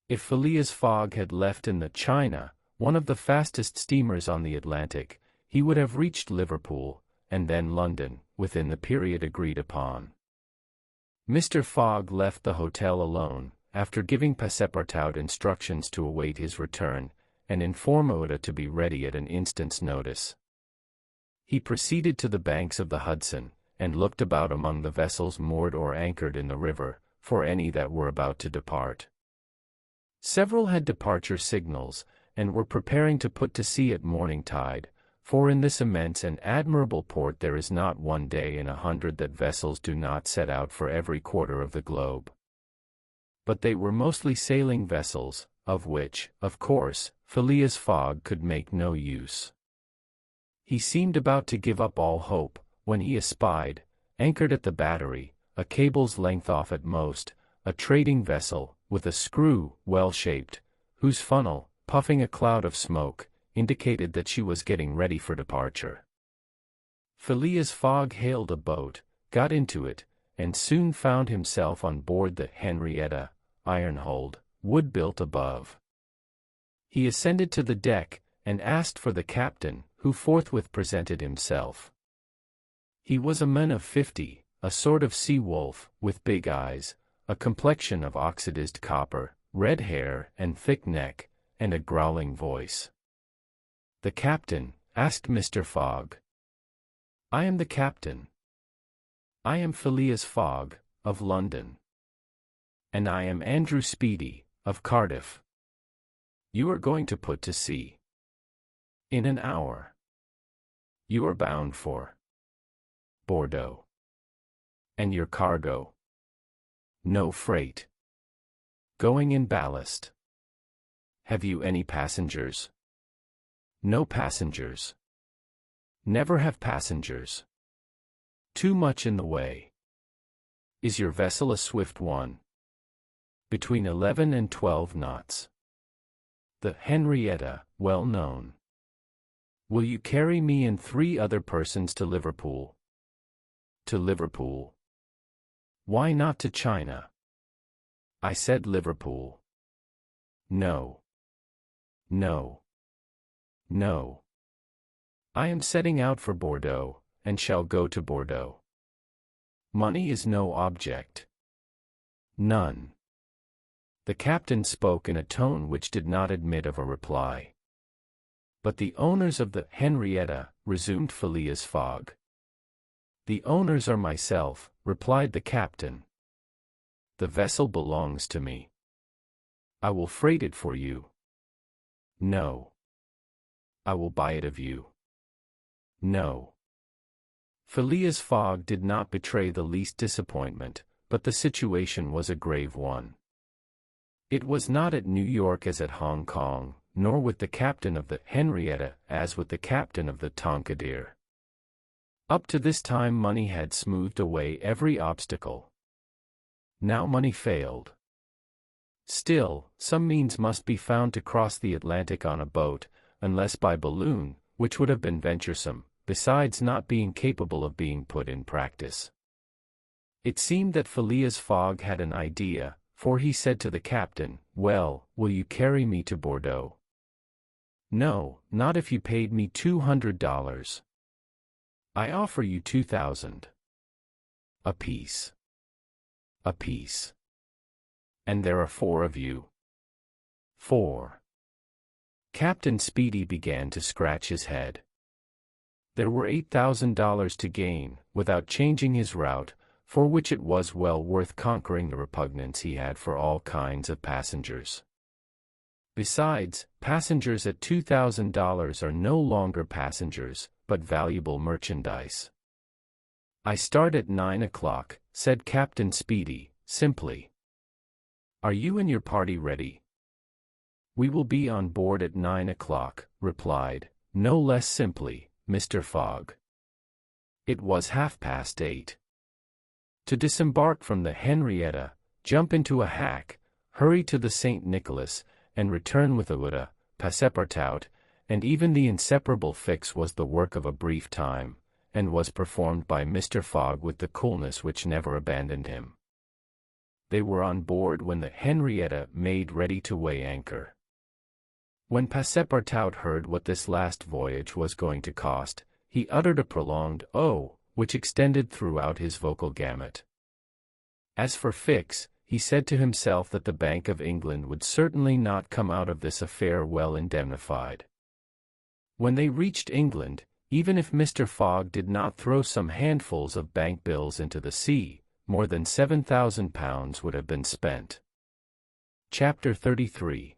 If Phileas Fogg had left in the China, one of the fastest steamers on the Atlantic, he would have reached Liverpool, and then London, within the period agreed upon. Mr. Fogg left the hotel alone, after giving Passepartout instructions to await his return, and inform Oda to be ready at an instant's notice. He proceeded to the banks of the Hudson, and looked about among the vessels moored or anchored in the river, for any that were about to depart. Several had departure signals, and were preparing to put to sea at morning tide, for in this immense and admirable port there is not one day in 100 that vessels do not set out for every quarter of the globe. But they were mostly sailing vessels, of which, of course, Phileas Fogg could make no use. He seemed about to give up all hope, when he espied, anchored at the battery, a cable's length off at most, a trading vessel, with a screw, well-shaped, whose funnel, puffing a cloud of smoke, indicated that she was getting ready for departure. Phileas Fogg hailed a boat, got into it, and soon found himself on board the Henrietta, iron-hulled, wood-built above. He ascended to the deck, and asked for the captain, who forthwith presented himself. He was a man of 50, a sort of sea-wolf, with big eyes, a complexion of oxidized copper, red hair and thick neck, and a growling voice. "The captain?" asked Mr. Fogg. "I am the captain. I am Phileas Fogg, of London. And I am Andrew Speedy, of Cardiff. You are going to put to sea in an hour. You are bound for Bordeaux. And your cargo? No freight. Going in ballast. Have you any passengers? No passengers. Never have passengers. Too much in the way. Is your vessel a swift one? Between 11 and 12 knots. The Henrietta, well known. Will you carry me and 3 other persons to Liverpool? To Liverpool. Why not to China? I said Liverpool. No. No. No. I am setting out for Bordeaux, and shall go to Bordeaux. Money is no object. None. The captain spoke in a tone which did not admit of a reply. But the owners of the Henrietta, resumed Phileas Fogg. The owners are myself, replied the captain. The vessel belongs to me. I will freight it for you. No. I will buy it of you. No. Phileas Fogg did not betray the least disappointment, but the situation was a grave one. It was not at New York as at Hong Kong, nor with the captain of the Henrietta as with the captain of the Tonquedere. Up to this time money had smoothed away every obstacle. Now money failed. Still, some means must be found to cross the Atlantic on a boat, unless by balloon, which would have been venturesome, besides not being capable of being put in practice. It seemed that Phileas Fogg had an idea, for he said to the captain, "Well, will you carry me to Bordeaux?" "No, not if you paid me $200. I offer you 2,000. Apiece. Apiece. And there are 4 of you. 4. Captain Speedy began to scratch his head. There were $8,000 to gain, without changing his route, for which it was well worth conquering the repugnance he had for all kinds of passengers. Besides, passengers at $2,000 are no longer passengers, but valuable merchandise. "I start at 9 o'clock, said Captain Speedy, simply. "Are you and your party ready?" "We will be on board at 9 o'clock, replied, no less simply, Mr. Fogg. It was 8:30. To disembark from the Henrietta, jump into a hack, hurry to the St. Nicholas, and return with a Passepartout, and even the inseparable fix was the work of a brief time, and was performed by Mr. Fogg with the coolness which never abandoned him. They were on board when the Henrietta made ready to weigh anchor. When Passepartout heard what this last voyage was going to cost, he uttered a prolonged "oh," which extended throughout his vocal gamut. As for Fix, he said to himself that the Bank of England would certainly not come out of this affair well indemnified. When they reached England, even if Mr. Fogg did not throw some handfuls of bank bills into the sea, more than £7,000 would have been spent. Chapter 33.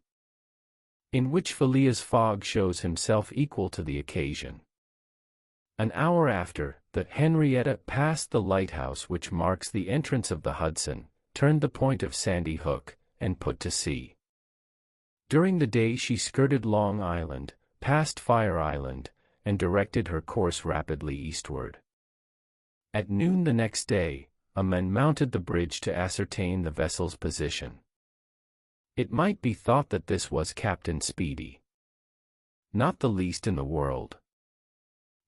In which Phileas Fogg shows himself equal to the occasion. An hour after, the Henrietta passed the lighthouse which marks the entrance of the Hudson, turned the point of Sandy Hook, and put to sea. During the day she skirted Long Island, passed Fire Island, and directed her course rapidly eastward. At noon the next day, a man mounted the bridge to ascertain the vessel's position. It might be thought that this was Captain Speedy. Not the least in the world.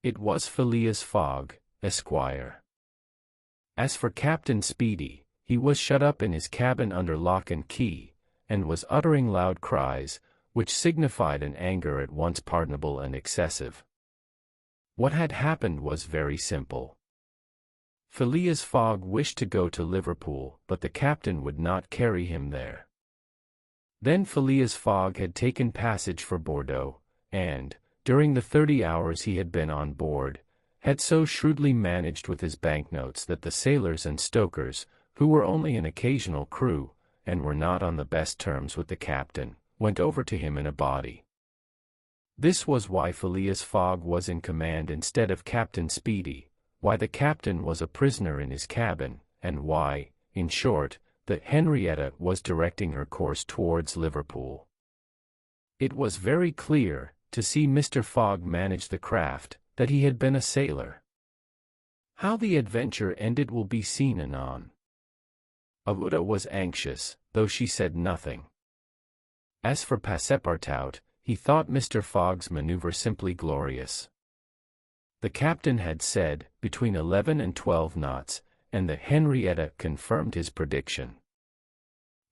It was Phileas Fogg, Esquire. As for Captain Speedy, he was shut up in his cabin under lock and key, and was uttering loud cries, which signified an anger at once pardonable and excessive. What had happened was very simple. Phileas Fogg wished to go to Liverpool, but the captain would not carry him there. Then Phileas Fogg had taken passage for Bordeaux, and, during the 30 hours he had been on board, had so shrewdly managed with his banknotes that the sailors and stokers, who were only an occasional crew, and were not on the best terms with the captain, went over to him in a body. This was why Phileas Fogg was in command instead of Captain Speedy, why the captain was a prisoner in his cabin, and why, in short, the Henrietta was directing her course towards Liverpool. It was very clear, to see Mr. Fogg manage the craft, that he had been a sailor. How the adventure ended will be seen anon. Avuda was anxious, though she said nothing. As for Passepartout, he thought Mr. Fogg's maneuver simply glorious. The captain had said, between 11 and 12 knots, and the Henrietta confirmed his prediction.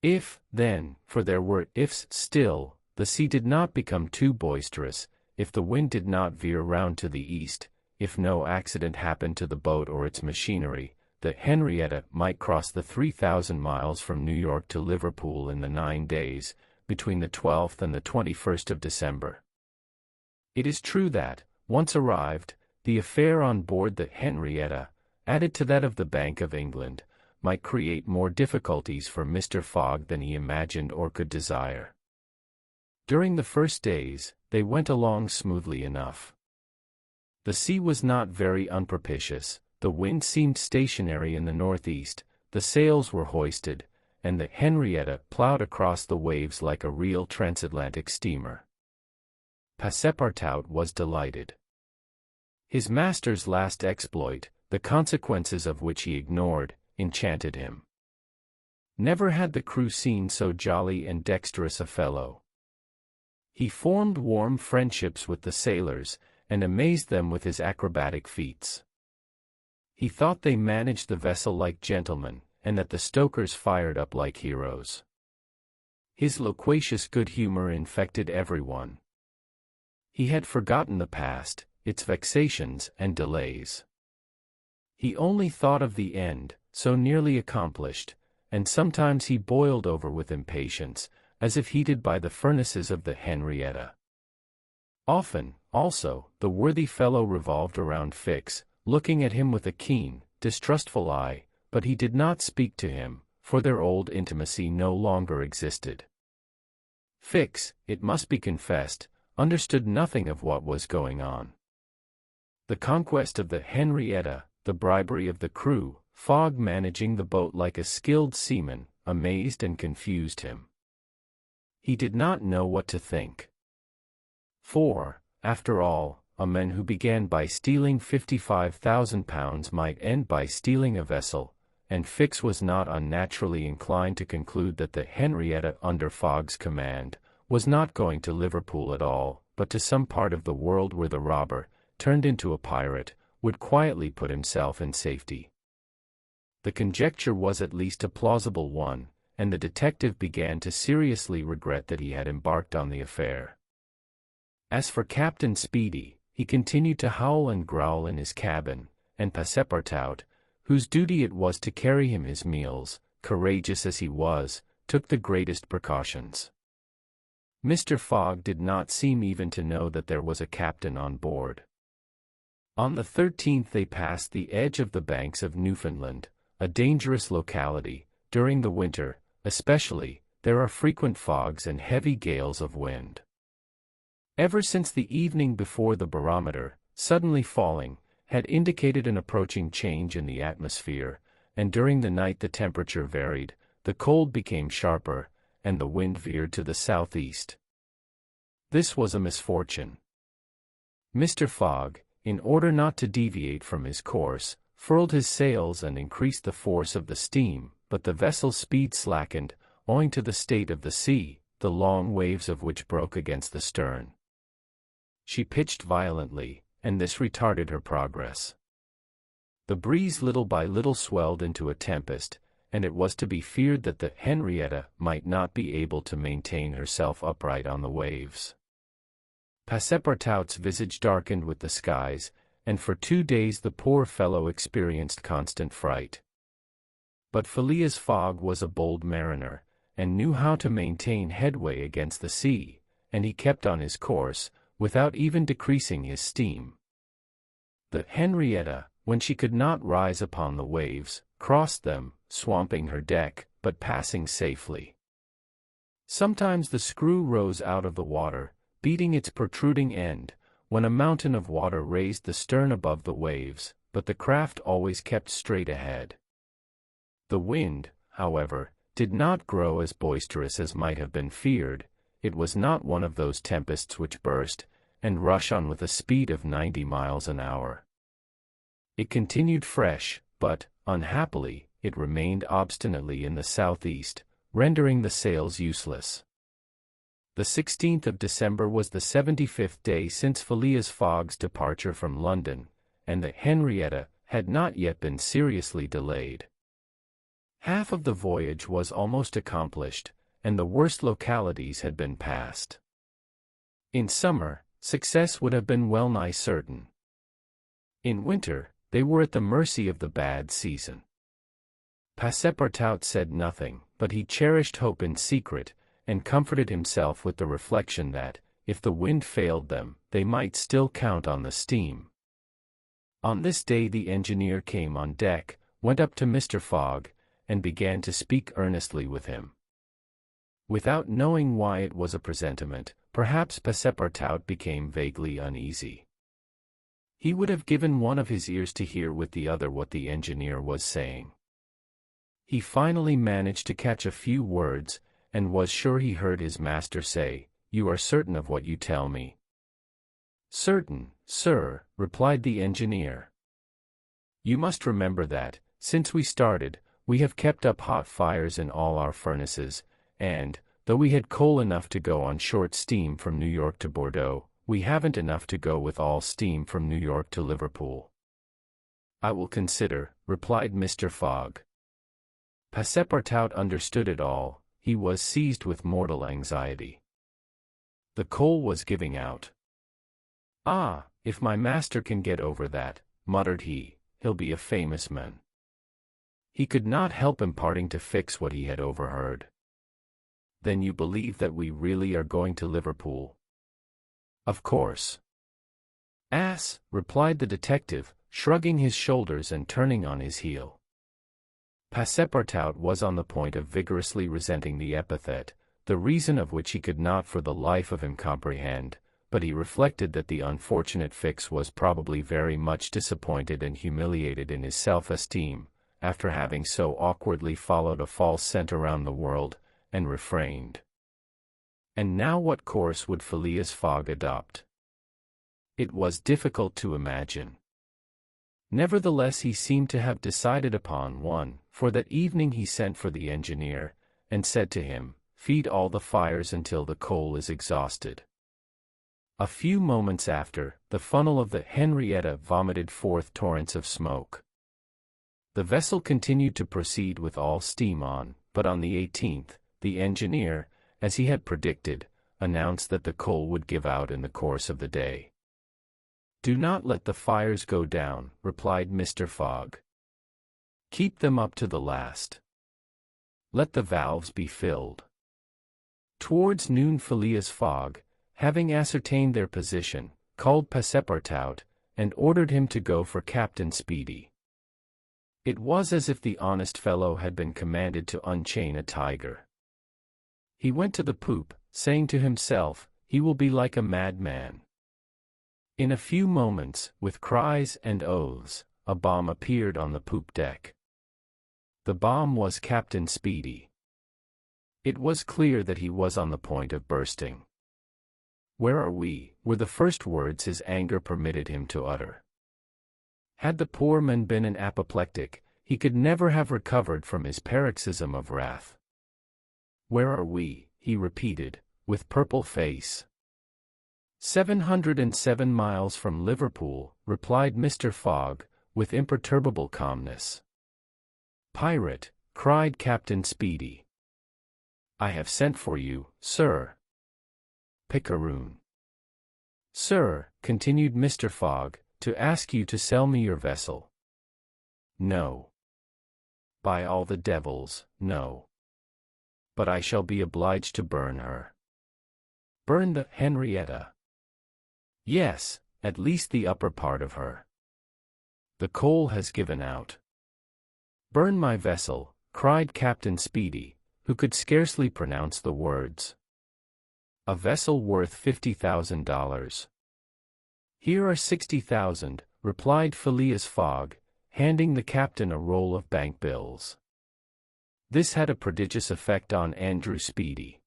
If, then, for there were ifs still, the sea did not become too boisterous, if the wind did not veer round to the east, if no accident happened to the boat or its machinery, the Henrietta might cross the 3,000 miles from New York to Liverpool in the 9 days, between the 12th and the 21st of December. It is true that, once arrived, the affair on board the Henrietta, added to that of the Bank of England, might create more difficulties for Mr. Fogg than he imagined or could desire. During the first days, they went along smoothly enough. The sea was not very unpropitious, the wind seemed stationary in the northeast, the sails were hoisted, and the Henrietta plowed across the waves like a real transatlantic steamer. Passepartout was delighted. His master's last exploit, the consequences of which he ignored, enchanted him. Never had the crew seen so jolly and dexterous a fellow. He formed warm friendships with the sailors, and amazed them with his acrobatic feats. He thought they managed the vessel like gentlemen, and that the stokers fired up like heroes. His loquacious good humor infected everyone. He had forgotten the past, its vexations and delays. He only thought of the end, so nearly accomplished, and sometimes he boiled over with impatience, as if heated by the furnaces of the Henrietta. Often, also, the worthy fellow revolved around Fix, looking at him with a keen, distrustful eye, but he did not speak to him, for their old intimacy no longer existed. Fix, it must be confessed, understood nothing of what was going on. The conquest of the Henrietta, the bribery of the crew, Fogg managing the boat like a skilled seaman, amazed and confused him. He did not know what to think. For, after all, a man who began by stealing £55,000 might end by stealing a vessel, and Fix was not unnaturally inclined to conclude that the Henrietta under Fogg's command was not going to Liverpool at all, but to some part of the world where the robber, turned into a pirate, would quietly put himself in safety. The conjecture was at least a plausible one, and the detective began to seriously regret that he had embarked on the affair. As for Captain Speedy, he continued to howl and growl in his cabin, and Passepartout, whose duty it was to carry him his meals, courageous as he was, took the greatest precautions. Mr. Fogg did not seem even to know that there was a captain on board. On the 13th they passed the edge of the banks of Newfoundland, a dangerous locality. During the winter, especially, there are frequent fogs and heavy gales of wind. Ever since the evening before the barometer, suddenly falling, had indicated an approaching change in the atmosphere, and during the night the temperature varied, the cold became sharper, and the wind veered to the southeast. This was a misfortune. Mr. Fogg, in order not to deviate from his course, furled his sails and increased the force of the steam, but the vessel's speed slackened, owing to the state of the sea, the long waves of which broke against the stern. She pitched violently, and this retarded her progress. The breeze little by little swelled into a tempest, and it was to be feared that the Henrietta might not be able to maintain herself upright on the waves. Passepartout's visage darkened with the skies, and for 2 days the poor fellow experienced constant fright. But Phileas Fogg was a bold mariner, and knew how to maintain headway against the sea, and he kept on his course, without even decreasing his steam. The Henrietta, when she could not rise upon the waves, crossed them, swamping her deck, but passing safely. Sometimes the screw rose out of the water, beating its protruding end, when a mountain of water raised the stern above the waves, but the craft always kept straight ahead. The wind, however, did not grow as boisterous as might have been feared. It was not one of those tempests which burst and rush on with a speed of 90 miles an hour. It continued fresh, but, unhappily, it remained obstinately in the southeast, rendering the sails useless. The 16th of December was the 75th day since Phileas Fogg's departure from London, and the Henrietta had not yet been seriously delayed. Half of the voyage was almost accomplished, and the worst localities had been passed. In summer, success would have been well nigh certain. In winter, they were at the mercy of the bad season. Passepartout said nothing, but he cherished hope in secret, and comforted himself with the reflection that, if the wind failed them, they might still count on the steam. On this day the engineer came on deck, went up to Mr. Fogg, and began to speak earnestly with him. Without knowing why it was a presentiment, perhaps Passepartout became vaguely uneasy. He would have given one of his ears to hear with the other what the engineer was saying. He finally managed to catch a few words, and was sure he heard his master say, "You are certain of what you tell me?" "Certain, sir," replied the engineer. "You must remember that, since we started, we have kept up hot fires in all our furnaces, and, though we had coal enough to go on short steam from New York to Bordeaux, we haven't enough to go with all steam from New York to Liverpool." "I will consider," replied Mr. Fogg. Passepartout understood it all. He was seized with mortal anxiety. The coal was giving out. "Ah, if my master can get over that," muttered he, "he'll be a famous man." He could not help imparting to Fix what he had overheard. "Then you believe that we really are going to Liverpool?" Of course. Ass, replied the detective, shrugging his shoulders and turning on his heel. Passepartout was on the point of vigorously resenting the epithet, the reason of which he could not for the life of him comprehend, but he reflected that the unfortunate Fix was probably very much disappointed and humiliated in his self-esteem, after having so awkwardly followed a false scent around the world, and refrained. And now what course would Phileas Fogg adopt? It was difficult to imagine. Nevertheless he seemed to have decided upon one, for that evening he sent for the engineer, and said to him, "Feed all the fires until the coal is exhausted." A few moments after, the funnel of the Henrietta vomited forth torrents of smoke. The vessel continued to proceed with all steam on, but on the 18th, the engineer, as he had predicted, announced that the coal would give out in the course of the day. "Do not let the fires go down," replied Mr. Fogg. "Keep them up to the last. Let the valves be filled." Towards noon Phileas Fogg, having ascertained their position, called Passepartout, and ordered him to go for Captain Speedy. It was as if the honest fellow had been commanded to unchain a tiger. He went to the poop, saying to himself, "He will be like a madman." In a few moments, with cries and oaths, a bomb appeared on the poop deck. The bomb was Captain Speedy. It was clear that he was on the point of bursting. "Where are we?" were the first words his anger permitted him to utter. Had the poor man been an apoplectic, he could never have recovered from his paroxysm of wrath. "Where are we?" he repeated, with purple face. 707 miles from Liverpool," replied Mr. Fogg, with imperturbable calmness. "Pirate!" cried Captain Speedy. "I have sent for you, sir." "Picaroon." "Sir," continued Mr. Fogg, "to ask you to sell me your vessel." "No. By all the devils, no. But I shall be obliged to burn her." "Burn the Henrietta?" "Yes, at least the upper part of her. The coal has given out." "Burn my vessel," cried Captain Speedy, who could scarcely pronounce the words. "A vessel worth $50,000. "Here are 60,000, replied Phileas Fogg, handing the captain a roll of bank bills. This had a prodigious effect on Andrew Speedy.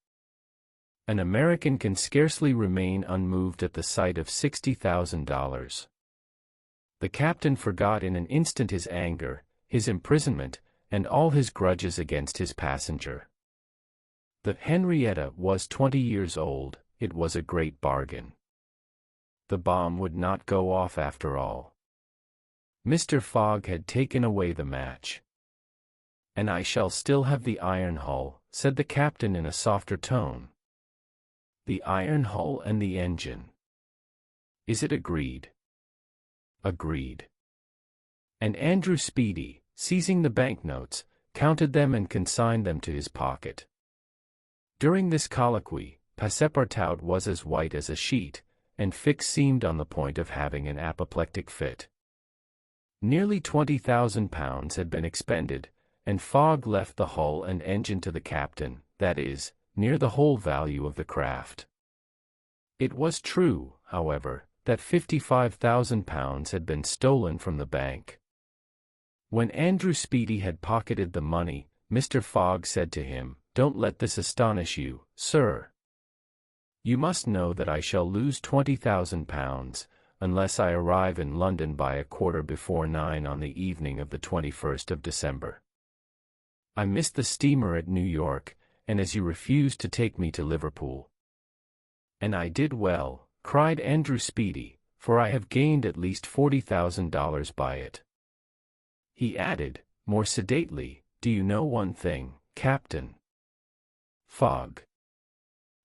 An American can scarcely remain unmoved at the sight of $60,000. The captain forgot in an instant his anger, his imprisonment, and all his grudges against his passenger. The Henrietta was 20 years old. It was a great bargain. The bomb would not go off after all. Mr. Fogg had taken away the match. "And I shall still have the iron hull," said the captain in a softer tone. "The iron hull and the engine. Is it agreed?" "Agreed." And Andrew Speedy, seizing the banknotes, counted them and consigned them to his pocket. During this colloquy, Passepartout was as white as a sheet, and Fix seemed on the point of having an apoplectic fit. Nearly £20,000 had been expended, and Fogg left the hull and engine to the captain, that is, near the whole value of the craft. It was true, however, that £55,000 had been stolen from the bank. When Andrew Speedy had pocketed the money, Mr. Fogg said to him, "Don't let this astonish you, sir. You must know that I shall lose £20,000, unless I arrive in London by 9:15 on the evening of the 21st of December. I missed the steamer at New York, and as you refused to take me to Liverpool." "And I did well," cried Andrew Speedy, "for I have gained at least $40,000 by it." He added, more sedately, "Do you know one thing, Captain Fogg?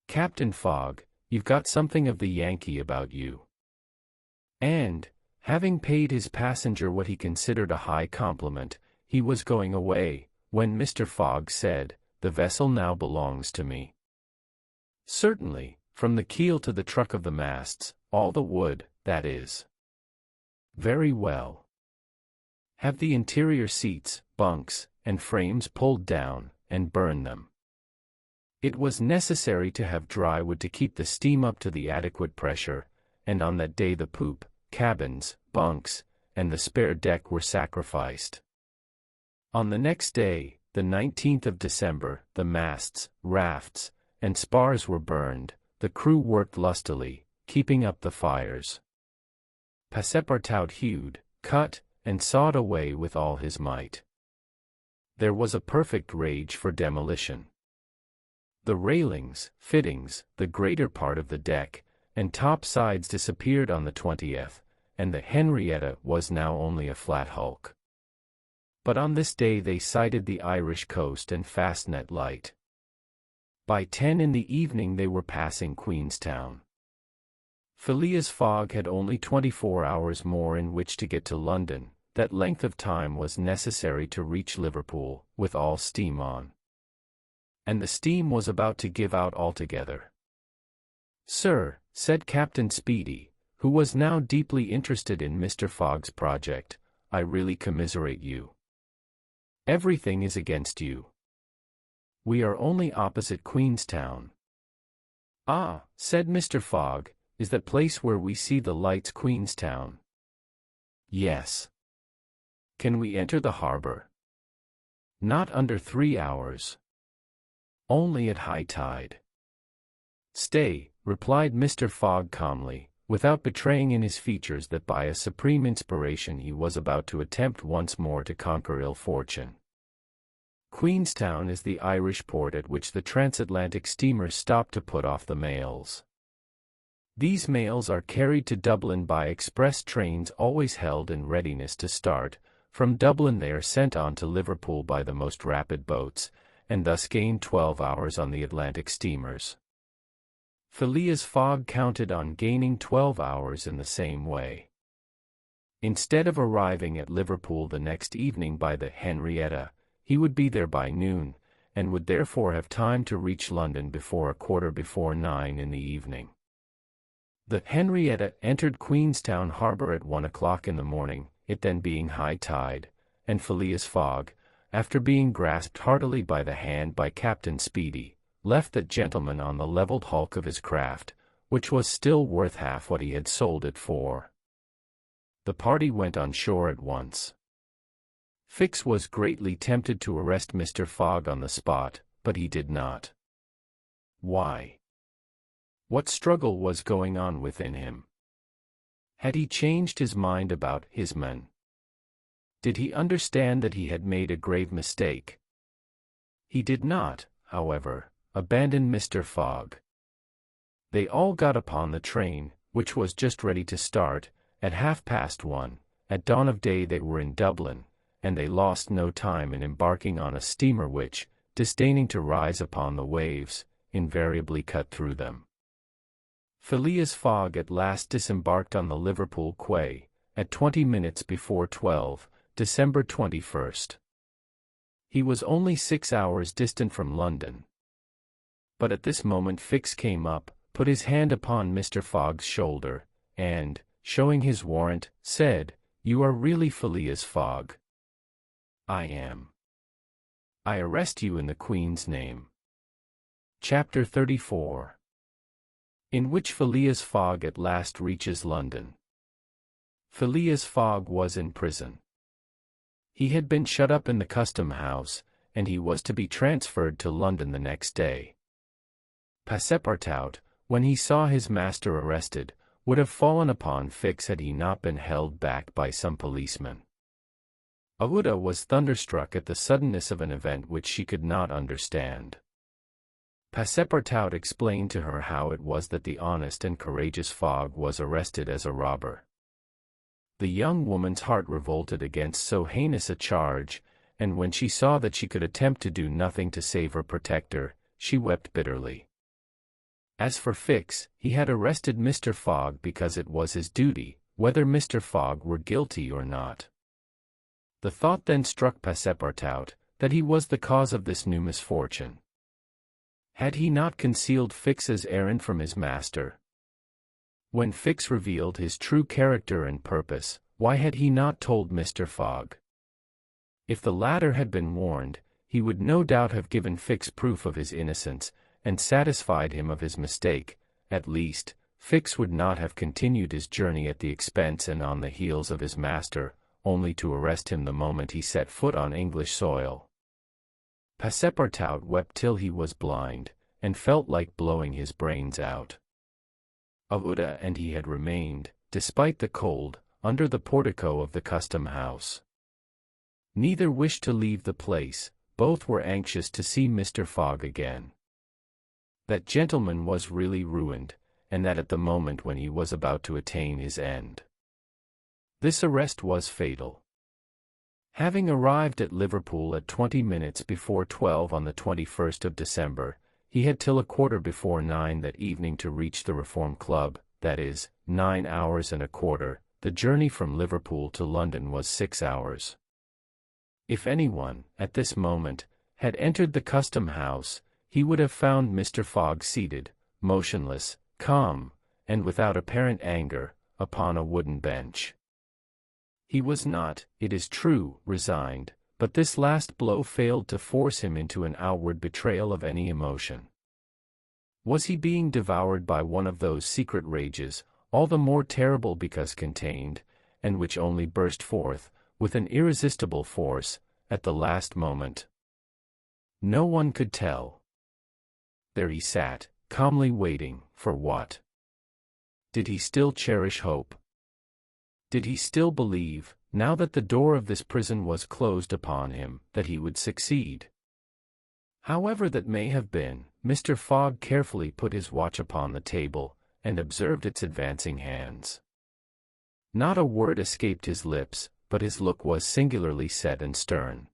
Captain Fogg, you've got something of the Yankee about you." And, having paid his passenger what he considered a high compliment, he was going away, when Mr. Fogg said, "The vessel now belongs to me." "Certainly," From the keel to the truck of the masts, all the wood, that is. Very well. Have the interior seats, bunks, and frames pulled down, and burn them. It was necessary to have dry wood to keep the steam up to the adequate pressure, and on that day the poop, cabins, bunks, and the spare deck were sacrificed. On the next day, the 19th of December, the masts, rafts, and spars were burned. The crew worked lustily, keeping up the fires. Passepartout hewed, cut, and sawed away with all his might. There was a perfect rage for demolition. The railings, fittings, the greater part of the deck, and top sides disappeared on the 20th, and the Henrietta was now only a flat hulk. But on this day they sighted the Irish coast and Fastnet Light. By 10 in the evening they were passing Queenstown. Phileas Fogg had only 24 hours more in which to get to London. That length of time was necessary to reach Liverpool, with all steam on. And the steam was about to give out altogether. "Sir," said Captain Speedy, who was now deeply interested in Mr. Fogg's project, "I really commiserate you. Everything is against you. We are only opposite Queenstown." "Ah," said Mr. Fogg, "is that place where we see the lights Queenstown?" "Yes." "Can we enter the harbor?" "Not under 3 hours. Only at high tide." "Stay," replied Mr. Fogg calmly, without betraying in his features that by a supreme inspiration he was about to attempt once more to conquer ill fortune. "Queenstown is the Irish port at which the transatlantic steamers stop to put off the mails. These mails are carried to Dublin by express trains always held in readiness to start. From Dublin they are sent on to Liverpool by the most rapid boats, and thus gain 12 hours on the Atlantic steamers." Phileas Fogg counted on gaining 12 hours in the same way. Instead of arriving at Liverpool the next evening by the Henrietta, he would be there by noon, and would therefore have time to reach London before 9:15 in the evening. The Henrietta entered Queenstown Harbour at 1 o'clock in the morning, it then being high tide, and Phileas Fogg, after being grasped heartily by the hand by Captain Speedy, left that gentleman on the levelled hulk of his craft, which was still worth half what he had sold it for. The party went on shore at once. Fix was greatly tempted to arrest Mr. Fogg on the spot, but he did not. Why? What struggle was going on within him? Had he changed his mind about his men? Did he understand that he had made a grave mistake? He did not, however, abandon Mr. Fogg. They all got upon the train, which was just ready to start, at 1:30. At dawn of day they were in Dublin, and they lost no time in embarking on a steamer which, disdaining to rise upon the waves, invariably cut through them. Phileas Fogg at last disembarked on the Liverpool quay, at 20 minutes before 12, December 21st. He was only 6 hours distant from London. But at this moment Fix came up, put his hand upon Mr. Fogg's shoulder, and, showing his warrant, said, "You are really Phileas Fogg?" "I am." "I arrest you in the Queen's name." Chapter 34. In which Phileas Fogg at last reaches London. Phileas Fogg was in prison. He had been shut up in the custom house, and he was to be transferred to London the next day. Passepartout, when he saw his master arrested, would have fallen upon Fix had he not been held back by some policemen. Aouda was thunderstruck at the suddenness of an event which she could not understand. Passepartout explained to her how it was that the honest and courageous Fogg was arrested as a robber. The young woman's heart revolted against so heinous a charge, and when she saw that she could attempt to do nothing to save her protector, she wept bitterly. As for Fix, he had arrested Mr. Fogg because it was his duty, whether Mr. Fogg were guilty or not. The thought then struck Passepartout, that he was the cause of this new misfortune. Had he not concealed Fix's errand from his master? When Fix revealed his true character and purpose, why had he not told Mr. Fogg? If the latter had been warned, he would no doubt have given Fix proof of his innocence, and satisfied him of his mistake. At least, Fix would not have continued his journey at the expense and on the heels of his master, only to arrest him the moment he set foot on English soil. Passepartout wept till he was blind, and felt like blowing his brains out. Aouda and he had remained, despite the cold, under the portico of the custom-house. Neither wished to leave the place, both were anxious to see Mr. Fogg again. That gentleman was really ruined, and that at the moment when he was about to attain his end. This arrest was fatal. Having arrived at Liverpool at 20 minutes before 12 on the 21st of December, he had till 9:15 that evening to reach the Reform Club, that is, 9 hours and a quarter. The journey from Liverpool to London was 6 hours. If anyone, at this moment, had entered the custom-house, he would have found Mr. Fogg seated, motionless, calm, and without apparent anger, upon a wooden bench. He was not, it is true, resigned, but this last blow failed to force him into an outward betrayal of any emotion. Was he being devoured by one of those secret rages, all the more terrible because contained, and which only burst forth, with an irresistible force, at the last moment? No one could tell. There he sat, calmly waiting, for what? Did he still cherish hope? Did he still believe, now that the door of this prison was closed upon him, that he would succeed? However that may have been, Mr. Fogg carefully put his watch upon the table, and observed its advancing hands. Not a word escaped his lips, but his look was singularly set and stern.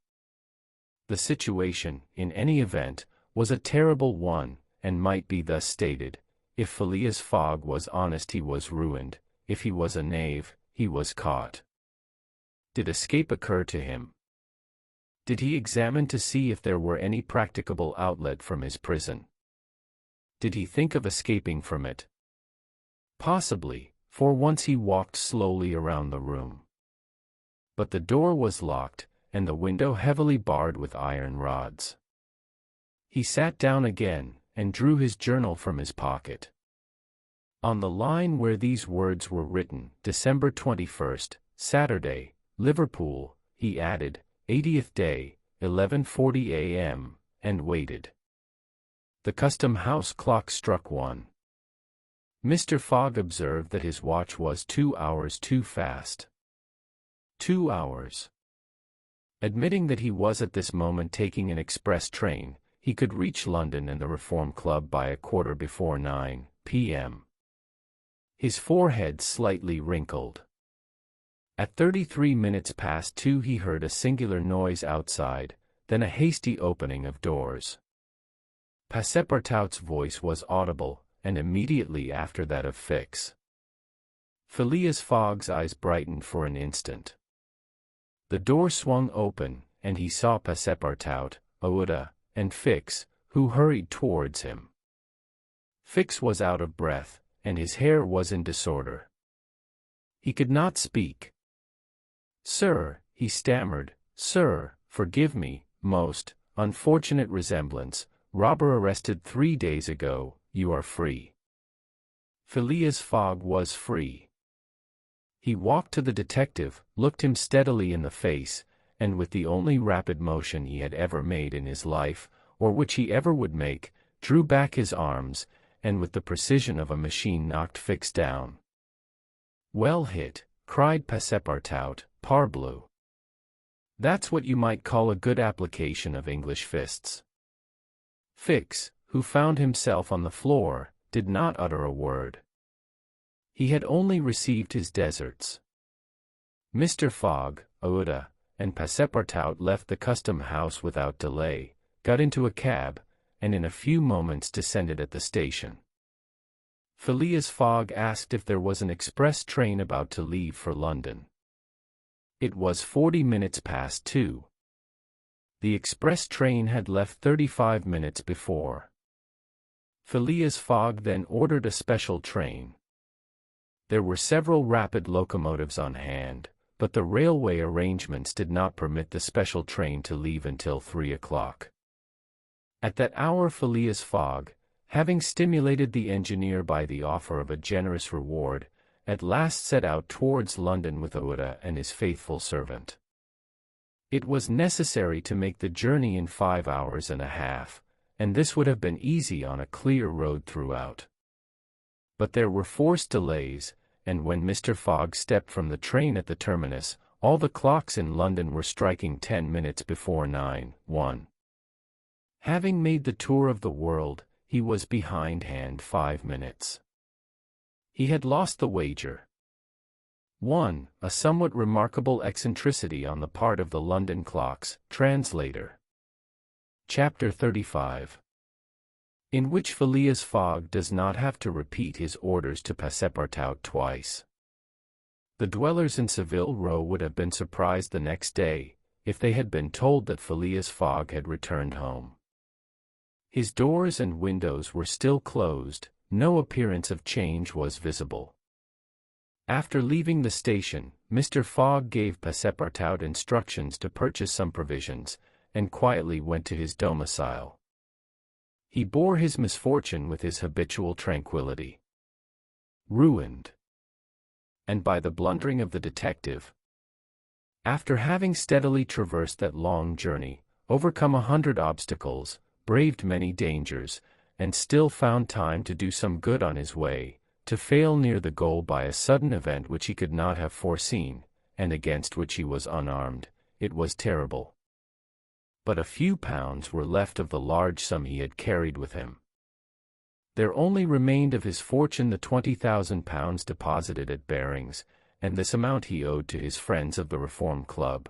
The situation, in any event, was a terrible one, and might be thus stated: if Phileas Fogg was honest he was ruined, if he was a knave, he was caught. Did escape occur to him? Did he examine to see if there were any practicable outlet from his prison? Did he think of escaping from it? Possibly, for once he walked slowly around the room. But the door was locked, and the window heavily barred with iron rods. He sat down again, and drew his journal from his pocket. On the line where these words were written, December 21st, Saturday, Liverpool, he added, 80th day, 11:40 a.m., and waited. The custom-house clock struck 1. Mr. Fogg observed that his watch was 2 hours too fast. 2 hours. Admitting that he was at this moment taking an express train, he could reach London and the Reform Club by 9:15 p.m. His forehead slightly wrinkled. At 33 minutes past 2 he heard a singular noise outside, then a hasty opening of doors. Passepartout's voice was audible, and immediately after that of Fix. Phileas Fogg's eyes brightened for an instant. The door swung open, and he saw Passepartout, Aouda, and Fix, who hurried towards him. Fix was out of breath, and his hair was in disorder. He could not speak. "Sir," he stammered, "sir, forgive me, most unfortunate resemblance, robber arrested 3 days ago, you are free." Phileas Fogg was free. He walked to the detective, looked him steadily in the face, and with the only rapid motion he had ever made in his life, or which he ever would make, drew back his arms, and with the precision of a machine knocked Fix down. "Well hit," cried Passepartout, "parbleu! That's what you might call a good application of English fists." Fix, who found himself on the floor, did not utter a word. He had only received his deserts. Mr. Fogg, Aouda, and Passepartout left the custom-house without delay, got into a cab, and in a few moments descended at the station. Phileas Fogg asked if there was an express train about to leave for London. It was 40 minutes past 2. The express train had left 35 minutes before. Phileas Fogg then ordered a special train. There were several rapid locomotives on hand, but the railway arrangements did not permit the special train to leave until 3 o'clock. At that hour Phileas Fogg, having stimulated the engineer by the offer of a generous reward, at last set out towards London with Ouida and his faithful servant. It was necessary to make the journey in 5 hours and a half, and this would have been easy on a clear road throughout. But there were forced delays, and when Mr. Fogg stepped from the train at the terminus, all the clocks in London were striking 10 minutes before 9:1. Having made the tour of the world, he was behindhand 5 minutes. He had lost the wager. 1. A somewhat remarkable eccentricity on the part of the London clocks. Translator. Chapter 35. In which Phileas Fogg does not have to repeat his orders to Passepartout twice. The dwellers in Savile Row would have been surprised the next day, if they had been told that Phileas Fogg had returned home. His doors and windows were still closed, no appearance of change was visible. After leaving the station, Mr. Fogg gave Passepartout instructions to purchase some provisions, and quietly went to his domicile. He bore his misfortune with his habitual tranquility. Ruined. And by the blundering of the detective. After having steadily traversed that long journey, overcome 100 obstacles, braved many dangers, and still found time to do some good on his way, to fail near the goal by a sudden event which he could not have foreseen, and against which he was unarmed, it was terrible. But a few pounds were left of the large sum he had carried with him. There only remained of his fortune the £20,000 deposited at Barings, and this amount he owed to his friends of the Reform Club.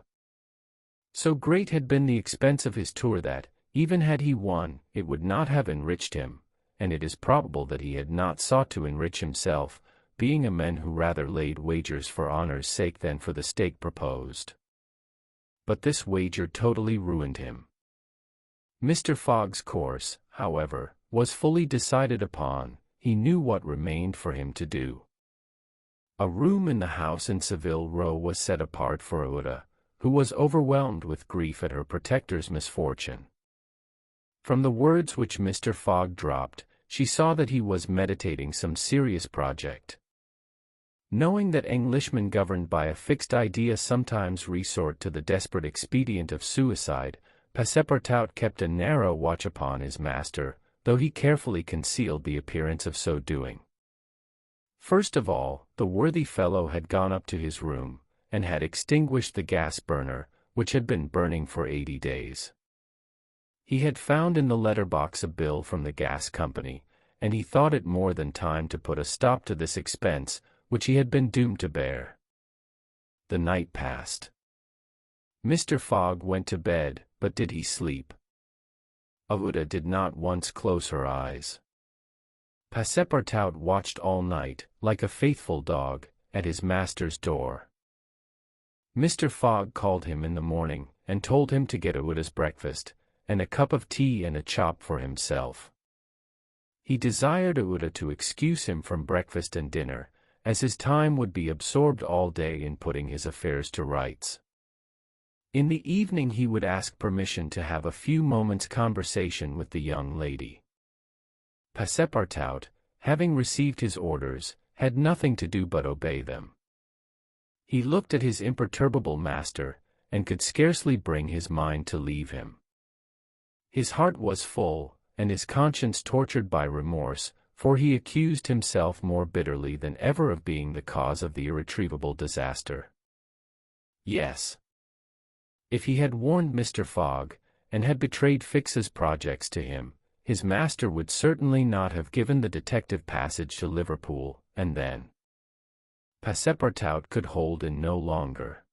So great had been the expense of his tour that, even had he won, it would not have enriched him, and it is probable that he had not sought to enrich himself, being a man who rather laid wagers for honor's sake than for the stake proposed. But this wager totally ruined him. Mr. Fogg's course, however, was fully decided upon. He knew what remained for him to do. A room in the house in Savile Row was set apart for Ouida, who was overwhelmed with grief at her protector's misfortune. From the words which Mr. Fogg dropped, she saw that he was meditating some serious project. Knowing that Englishmen governed by a fixed idea sometimes resort to the desperate expedient of suicide, Passepartout kept a narrow watch upon his master, though he carefully concealed the appearance of so doing. First of all, the worthy fellow had gone up to his room, and had extinguished the gas burner, which had been burning for 80 days. He had found in the letter-box a bill from the gas company, and he thought it more than time to put a stop to this expense, which he had been doomed to bear. The night passed. Mr. Fogg went to bed, but did he sleep? Ouida did not once close her eyes. Passepartout watched all night, like a faithful dog, at his master's door. Mr. Fogg called him in the morning, and told him to get Ouida's breakfast, and a cup of tea and a chop for himself. He desired Ouida to excuse him from breakfast and dinner, as his time would be absorbed all day in putting his affairs to rights. In the evening he would ask permission to have a few moments' conversation with the young lady. Passepartout, having received his orders, had nothing to do but obey them. He looked at his imperturbable master, and could scarcely bring his mind to leave him. His heart was full, and his conscience tortured by remorse, for he accused himself more bitterly than ever of being the cause of the irretrievable disaster. Yes. If he had warned Mr. Fogg, and had betrayed Fix's projects to him, his master would certainly not have given the detective passage to Liverpool, and then Passepartout could hold in no longer.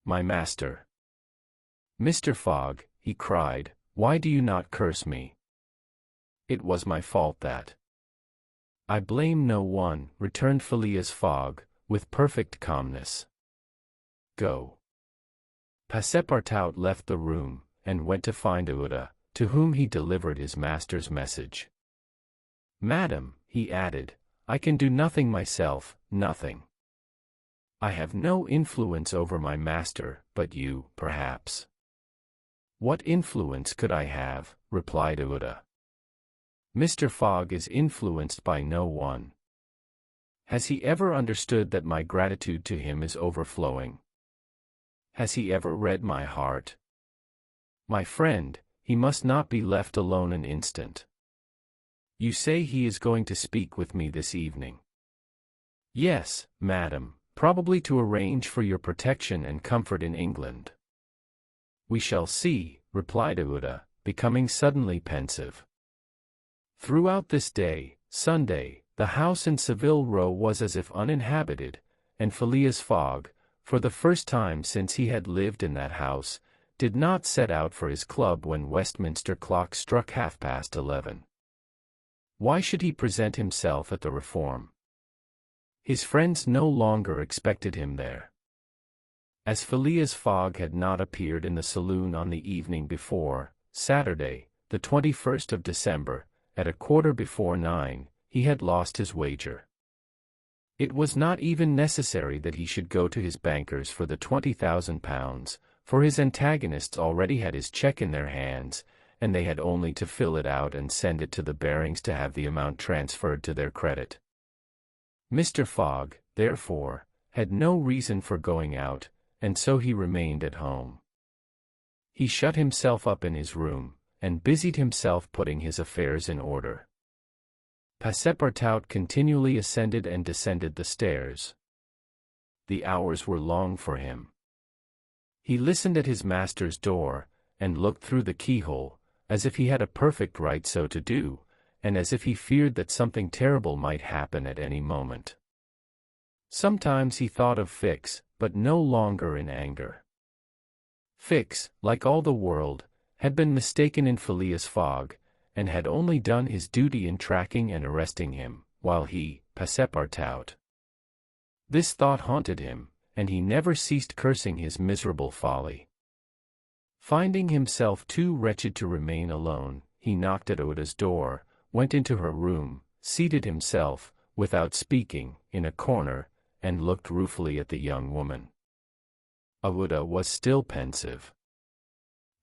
"My master! Mr. Fogg," he cried, "why do you not curse me? It was my fault that—" "I blame no one," returned Phileas Fogg, with perfect calmness. "Go." Passepartout left the room, and went to find Ouida, to whom he delivered his master's message. Madam, he added, I can do nothing myself, nothing. I have no influence over my master, but you, perhaps. What influence could I have? Replied Uda. Mr. Fogg is influenced by no one. Has he ever understood that my gratitude to him is overflowing? Has he ever read my heart? My friend, he must not be left alone an instant. You say he is going to speak with me this evening. Yes, madam, probably to arrange for your protection and comfort in England. We shall see, replied Uda, becoming suddenly pensive. Throughout this day, Sunday, the house in Savile Row was as if uninhabited, and Phileas Fogg, for the first time since he had lived in that house, did not set out for his club when Westminster clock struck 11:30. Why should he present himself at the Reform? His friends no longer expected him there. As Phileas Fogg had not appeared in the saloon on the evening before, Saturday, the 21st of December, at 9:15, he had lost his wager. It was not even necessary that he should go to his bankers for the £20,000, for his antagonists already had his cheque in their hands, and they had only to fill it out and send it to the Barings to have the amount transferred to their credit. Mr. Fogg, therefore, had no reason for going out, and so he remained at home. He shut himself up in his room, and busied himself putting his affairs in order. Passepartout continually ascended and descended the stairs. The hours were long for him. He listened at his master's door, and looked through the keyhole, as if he had a perfect right so to do, and as if he feared that something terrible might happen at any moment. Sometimes he thought of Fix, but no longer in anger. Fix, like all the world, had been mistaken in Phileas Fogg, and had only done his duty in tracking and arresting him, while he, Passepartout. This thought haunted him, and he never ceased cursing his miserable folly. Finding himself too wretched to remain alone, he knocked at Uda's door, went into her room, seated himself, without speaking, in a corner, and looked ruefully at the young woman. Uda was still pensive.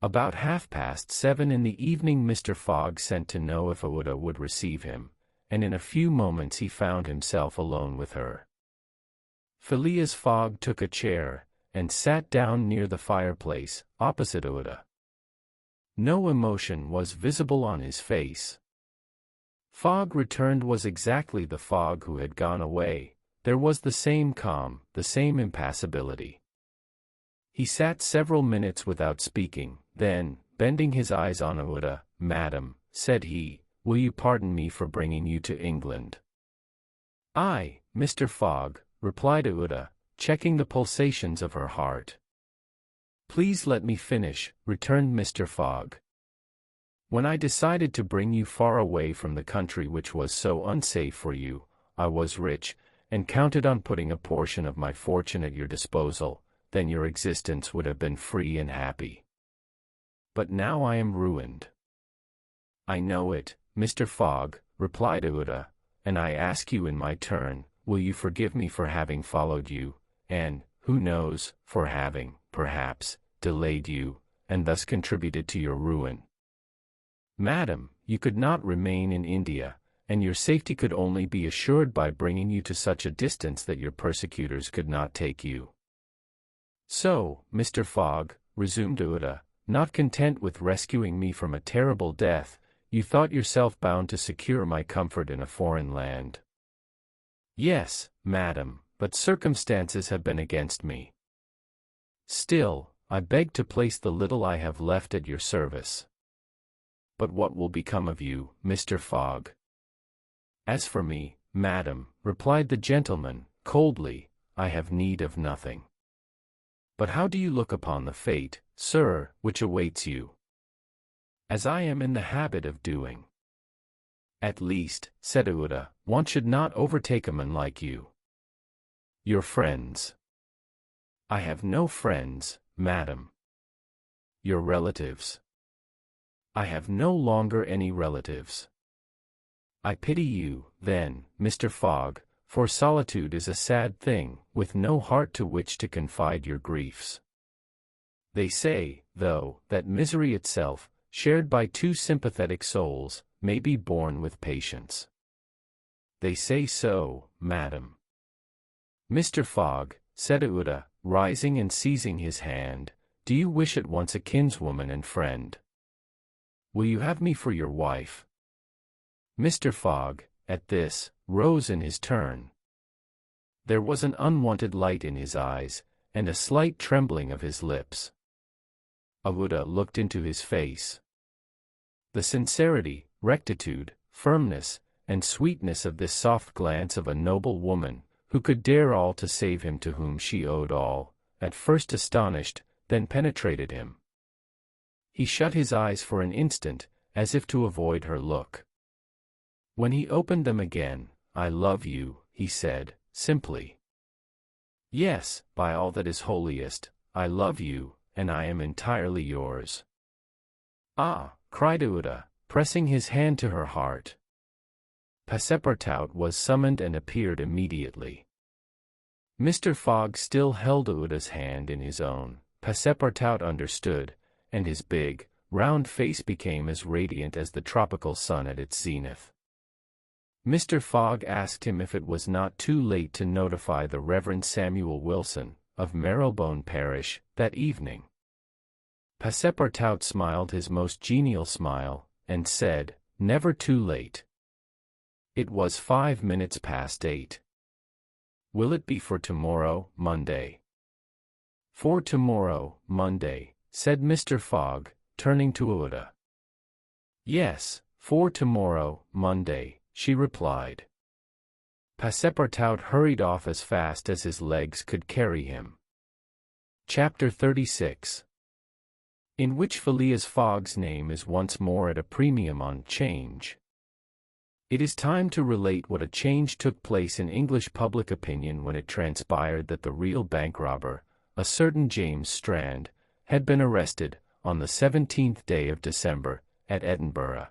About 7:30 in the evening Mr. Fogg sent to know if Uda would receive him, and in a few moments he found himself alone with her. Phileas Fogg took a chair, and sat down near the fireplace, opposite Uda. No emotion was visible on his face. Fogg returned was exactly the Fogg who had gone away. There was the same calm, the same impassibility. He sat several minutes without speaking, then, bending his eyes on Uda, "Madam," said he, "will you pardon me for bringing you to England?" "Aye, Mr. Fogg," replied Uda, checking the pulsations of her heart. "Please let me finish," returned Mr. Fogg. "When I decided to bring you far away from the country which was so unsafe for you, I was rich, and counted on putting a portion of my fortune at your disposal. Then your existence would have been free and happy. But now I am ruined." "I know it, Mr. Fogg," replied Uda, "and I ask you in my turn, will you forgive me for having followed you, and, who knows, for having, perhaps, delayed you, and thus contributed to your ruin? Madam, you could not remain in India, and your safety could only be assured by bringing you to such a distance that your persecutors could not take you. So, Mr. Fogg," resumed Uda, "not content with rescuing me from a terrible death, you thought yourself bound to secure my comfort in a foreign land." "Yes, madam, but circumstances have been against me. Still, I beg to place the little I have left at your service." "But what will become of you, Mr. Fogg?" "As for me, madam," replied the gentleman, coldly, "I have need of nothing. But how do you look upon the fate, sir, which awaits you?" "As I am in the habit of doing." "At least," said Uda, "one should not overtake a man like you." "Your friends?" "I have no friends, madam." "Your relatives?" "I have no longer any relatives." I pity you, then, Mr. Fogg, for solitude is a sad thing, with no heart to which to confide your griefs. They say, though, that misery itself, shared by two sympathetic souls, may be borne with patience. They say so, madam. Mr. Fogg, said Uda, rising and seizing his hand, do you wish at once a kinswoman and friend? Will you have me for your wife? Mr. Fogg, at this, rose in his turn. There was an unwonted light in his eyes, and a slight trembling of his lips. Uda looked into his face. The sincerity, rectitude, firmness, and sweetness of this soft glance of a noble woman, who could dare all to save him to whom she owed all, at first astonished, then penetrated him. He shut his eyes for an instant, as if to avoid her look. When he opened them again, I love you, he said, simply. Yes, by all that is holiest, I love you, and I am entirely yours. Ah, cried Uda, pressing his hand to her heart. Passepartout was summoned and appeared immediately. Mr. Fogg still held Uda's hand in his own. Passepartout understood, and his big, round face became as radiant as the tropical sun at its zenith. Mr. Fogg asked him if it was not too late to notify the Reverend Samuel Wilson, of Marylebone Parish, that evening. Passepartout smiled his most genial smile, and said, never too late. It was 5 minutes past 8. Will it be for tomorrow, Monday? For tomorrow, Monday, said Mr. Fogg, turning to Uda. Yes, for tomorrow, Monday, she replied. Passepartout hurried off as fast as his legs could carry him. Chapter 36. In which Phileas Fogg's name is once more at a premium on change. It is time to relate what a change took place in English public opinion when it transpired that the real bank robber, a certain James Strand, had been arrested, on the 17th day of December, at Edinburgh.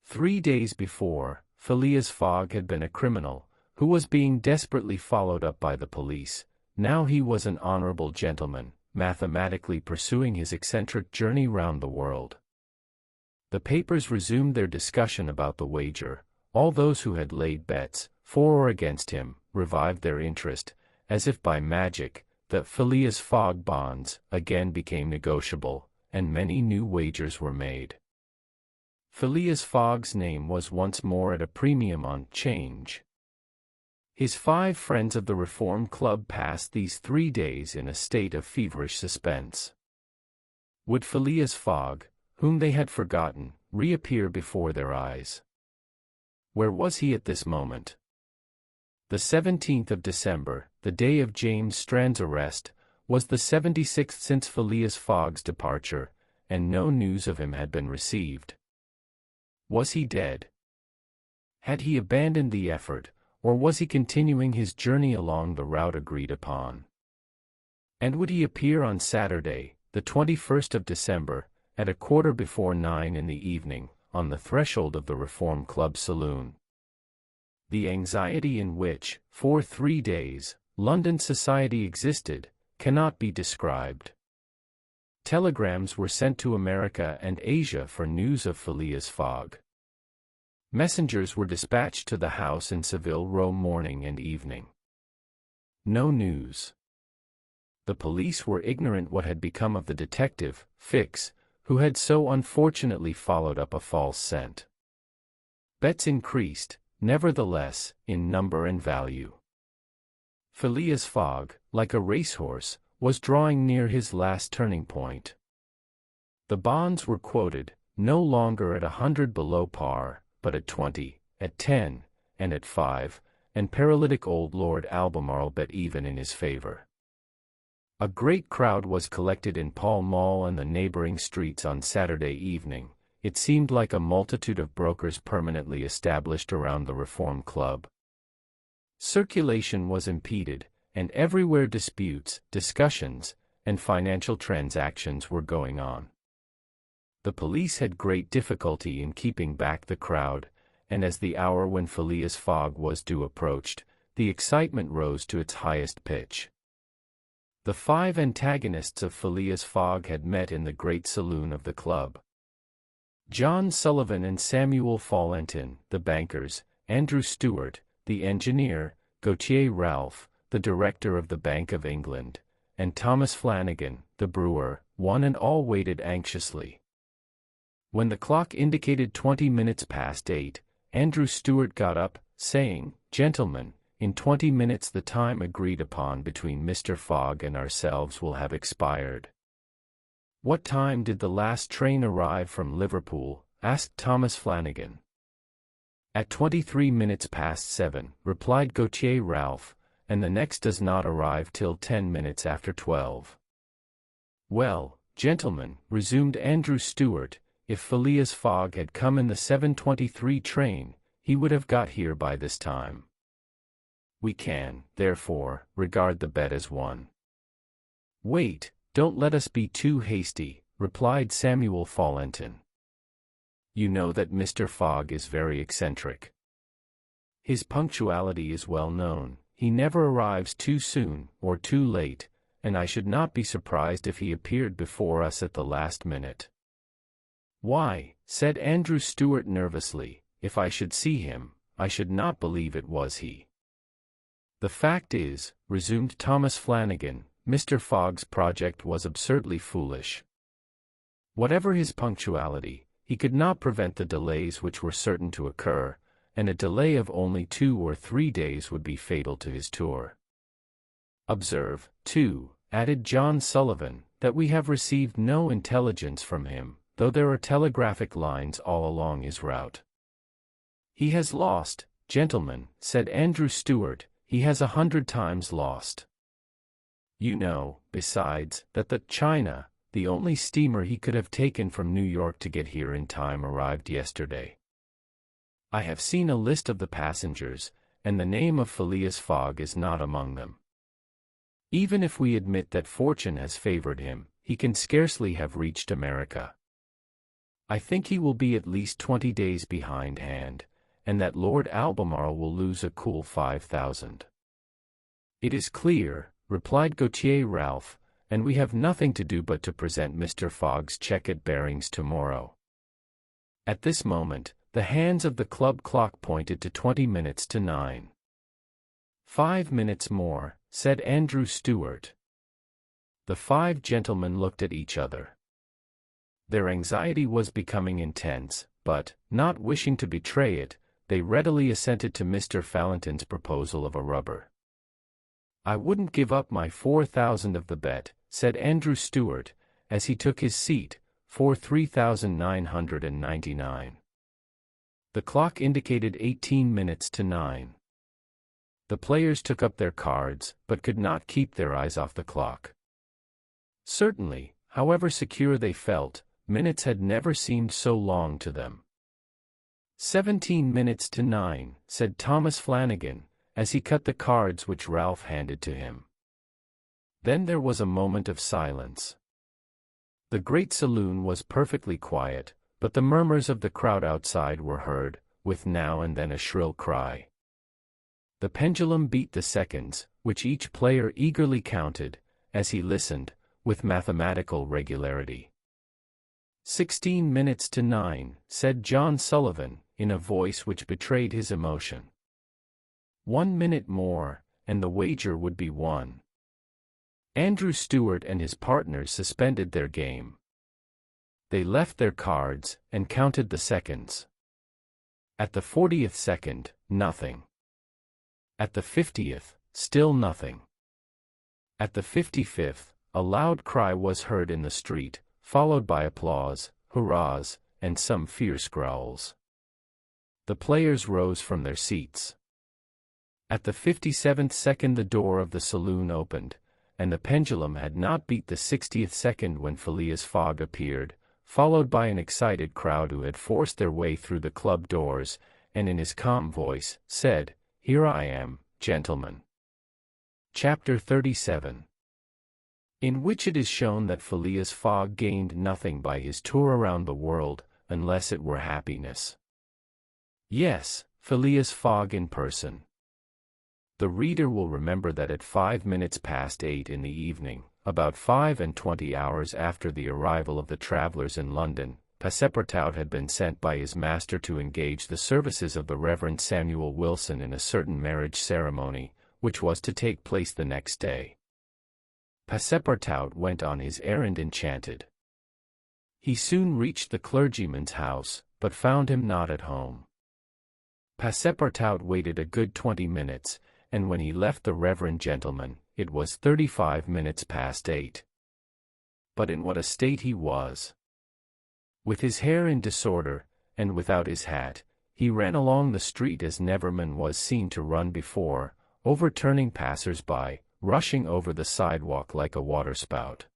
3 days before, Phileas Fogg had been a criminal, who was being desperately followed up by the police. Now he was an honorable gentleman, mathematically pursuing his eccentric journey round the world. The papers resumed their discussion about the wager. All those who had laid bets, for or against him, revived their interest, as if by magic. The Phileas Fogg bonds again became negotiable, and many new wagers were made. Phileas Fogg's name was once more at a premium on change. His 5 friends of the Reform Club passed these 3 days in a state of feverish suspense. Would Phileas Fogg, whom they had forgotten, reappear before their eyes? Where was he at this moment? The 17th of December, the day of James Strand's arrest, was the 76th since Phileas Fogg's departure, and no news of him had been received. Was he dead? Had he abandoned the effort, or was he continuing his journey along the route agreed upon? And would he appear on Saturday, the 21st of December, at 9:15 in the evening, on the threshold of the Reform Club saloon? The anxiety in which, for 3 days, London society existed, cannot be described. Telegrams were sent to America and Asia for news of Phileas Fogg. Messengers were dispatched to the house in Savile Row morning and evening. No news. The police were ignorant what had become of the detective, Fix, who had so unfortunately followed up a false scent. Bets increased, nevertheless, in number and value. Phileas Fogg, like a racehorse, was drawing near his last turning point. The bonds were quoted, no longer at 100 below par, but at 20, at 10, and at 5, and paralytic old Lord Albemarle bet even in his favor. A great crowd was collected in Pall Mall and the neighboring streets on Saturday evening. It seemed like a multitude of brokers permanently established around the Reform Club. Circulation was impeded, and everywhere disputes, discussions, and financial transactions were going on. The police had great difficulty in keeping back the crowd, and as the hour when Phileas Fogg was due approached, the excitement rose to its highest pitch. The 5 antagonists of Phileas Fogg had met in the great saloon of the club. John Sullivan and Samuel Fallentin, the bankers, Andrew Stewart, the engineer, Gautier Ralph, the director of the Bank of England, and Thomas Flanagan, the brewer, one and all waited anxiously. When the clock indicated 20 minutes past 8, Andrew Stewart got up, saying, "Gentlemen, in 20 minutes the time agreed upon between Mr. Fogg and ourselves will have expired." "What time did the last train arrive from Liverpool?" asked Thomas Flanagan. "At 23 minutes past 7, replied Gautier Ralph, "and the next does not arrive till 10 minutes after 12. "Well, gentlemen," resumed Andrew Stewart, "if Phileas Fogg had come in the 7:23 train, he would have got here by this time. We can, therefore, regard the bet as won." "Wait, don't let us be too hasty," replied Samuel Fallentin. "You know that Mr. Fogg is very eccentric. His punctuality is well known, he never arrives too soon or too late, and I should not be surprised if he appeared before us at the last minute." "Why," said Andrew Stewart nervously, "if I should see him, I should not believe it was he." "The fact is," resumed Thomas Flanagan, "Mr. Fogg's project was absurdly foolish. Whatever his punctuality, he could not prevent the delays which were certain to occur, and a delay of only 2 or 3 days would be fatal to his tour. Observe, too," added John Sullivan, "that we have received no intelligence from him, though there are telegraphic lines all along his route." "He has lost, gentlemen," said Andrew Stewart, "he has 100 times lost. You know, besides, that the China, the only steamer he could have taken from New York to get here in time, arrived yesterday. I have seen a list of the passengers, and the name of Phileas Fogg is not among them. Even if we admit that fortune has favored him, he can scarcely have reached America. I think he will be at least 20 days behindhand, and that Lord Albemarle will lose a cool 5,000. "It is clear," replied Gautier Ralph, "and we have nothing to do but to present Mr. Fogg's check at Barings tomorrow." At this moment, the hands of the club clock pointed to 20 minutes to 9. "5 minutes more," said Andrew Stewart. The 5 gentlemen looked at each other. Their anxiety was becoming intense, but, not wishing to betray it, they readily assented to Mr. Fallentin's proposal of a rubber. "I wouldn't give up my 4,000 of the bet," said Andrew Stewart, as he took his seat, "for 3,999. The clock indicated 18 minutes to 9. The players took up their cards, but could not keep their eyes off the clock. Certainly, however secure they felt, minutes had never seemed so long to them. 17 minutes to 9, said Thomas Flanagan, as he cut the cards which Ralph handed to him. Then there was a moment of silence. The great saloon was perfectly quiet, but the murmurs of the crowd outside were heard, with now and then a shrill cry. The pendulum beat the seconds, which each player eagerly counted, as he listened, with mathematical regularity. 16 minutes to 9, said John Sullivan, in a voice which betrayed his emotion. 1 minute more, and the wager would be won. Andrew Stewart and his partners suspended their game. They left their cards, and counted the seconds. At the 40th second, nothing. At the 50th, still nothing. At the 55th, a loud cry was heard in the street, followed by applause, hurrahs, and some fierce growls. The players rose from their seats. At the 57th second the door of the saloon opened, and the pendulum had not beat the 60th second when Phileas Fogg appeared, followed by an excited crowd who had forced their way through the club doors, and in his calm voice, said, "Here I am, gentlemen." Chapter 37. In which it is shown that Phileas Fogg gained nothing by his tour around the world, unless it were happiness. Yes, Phileas Fogg in person. The reader will remember that at 8:05 in the evening, about 25 hours after the arrival of the travelers in London, Passepartout had been sent by his master to engage the services of the Reverend Samuel Wilson in a certain marriage ceremony, which was to take place the next day. Passepartout went on his errand enchanted. He soon reached the clergyman's house, but found him not at home. Passepartout waited a good 20 minutes, and when he left the reverend gentleman, it was 8:35. But in what a state he was! With his hair in disorder, and without his hat, he ran along the street as never man was seen to run before, overturning passers-by, rushing over the sidewalk like a waterspout.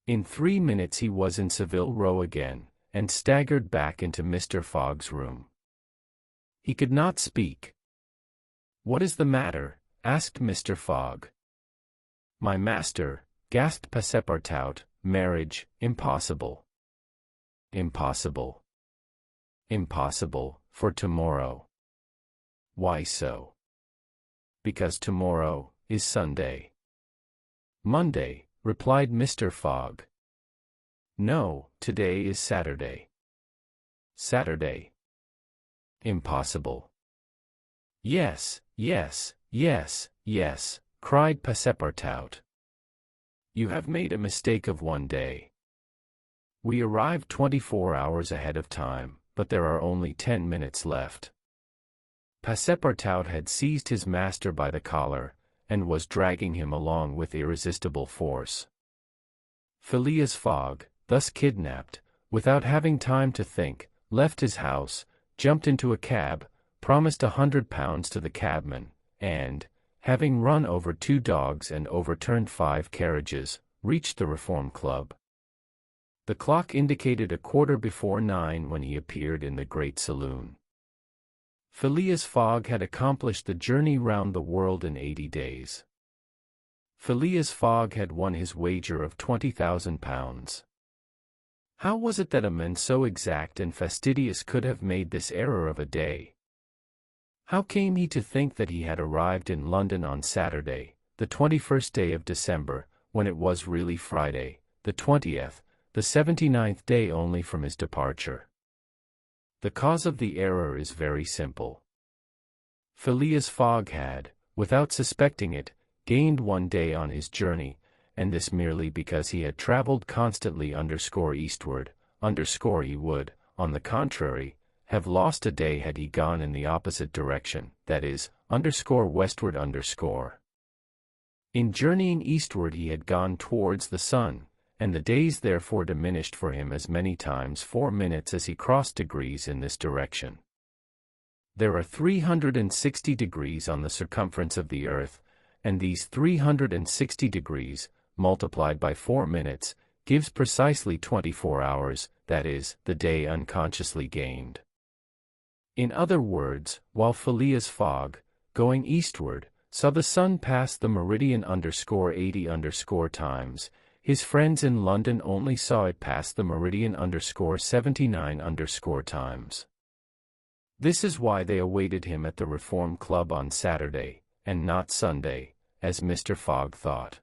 In 3 minutes he was in Savile Row again, and staggered back into Mr. Fogg's room. He could not speak. "What is the matter?" asked Mr. Fogg. "My master," gasped Passepartout, "marriage, impossible." "Impossible." "Impossible, for tomorrow." "Why so?" "Because tomorrow is Sunday." "Monday," replied Mr. Fogg. "No, today is Saturday." "Saturday." "Impossible." "Yes, yes, yes, yes," cried Passepartout. "You have made a mistake of one day. We arrived 24 hours ahead of time, but there are only 10 minutes left." Passepartout had seized his master by the collar, and was dragging him along with irresistible force. Phileas Fogg, thus kidnapped, without having time to think, left his house, jumped into a cab, promised £100 to the cabman, and, having run over 2 dogs and overturned 5 carriages, reached the Reform Club. The clock indicated 9:15 when he appeared in the great saloon. Phileas Fogg had accomplished the journey round the world in 80 days. Phileas Fogg had won his wager of £20,000. How was it that a man so exact and fastidious could have made this error of a day? How came he to think that he had arrived in London on Saturday, the 21st day of December, when it was really Friday, the 20th, the 79th day only from his departure? The cause of the error is very simple. Phileas Fogg had, without suspecting it, gained 1 day on his journey, and this merely because he had traveled constantly eastward. He would, on the contrary, have lost a day had he gone in the opposite direction, that is, westward. In journeying eastward he had gone towards the sun, and the days therefore diminished for him as many times 4 minutes as he crossed degrees in this direction. There are 360 degrees on the circumference of the earth, and these 360 degrees, multiplied by 4 minutes, gives precisely 24 hours, that is, the day unconsciously gained. In other words, while Phileas Fogg, going eastward, saw the sun pass the meridian _80 times, his friends in London only saw it pass the meridian _79 times. This is why they awaited him at the Reform Club on Saturday, and not Sunday, as Mr. Fogg thought.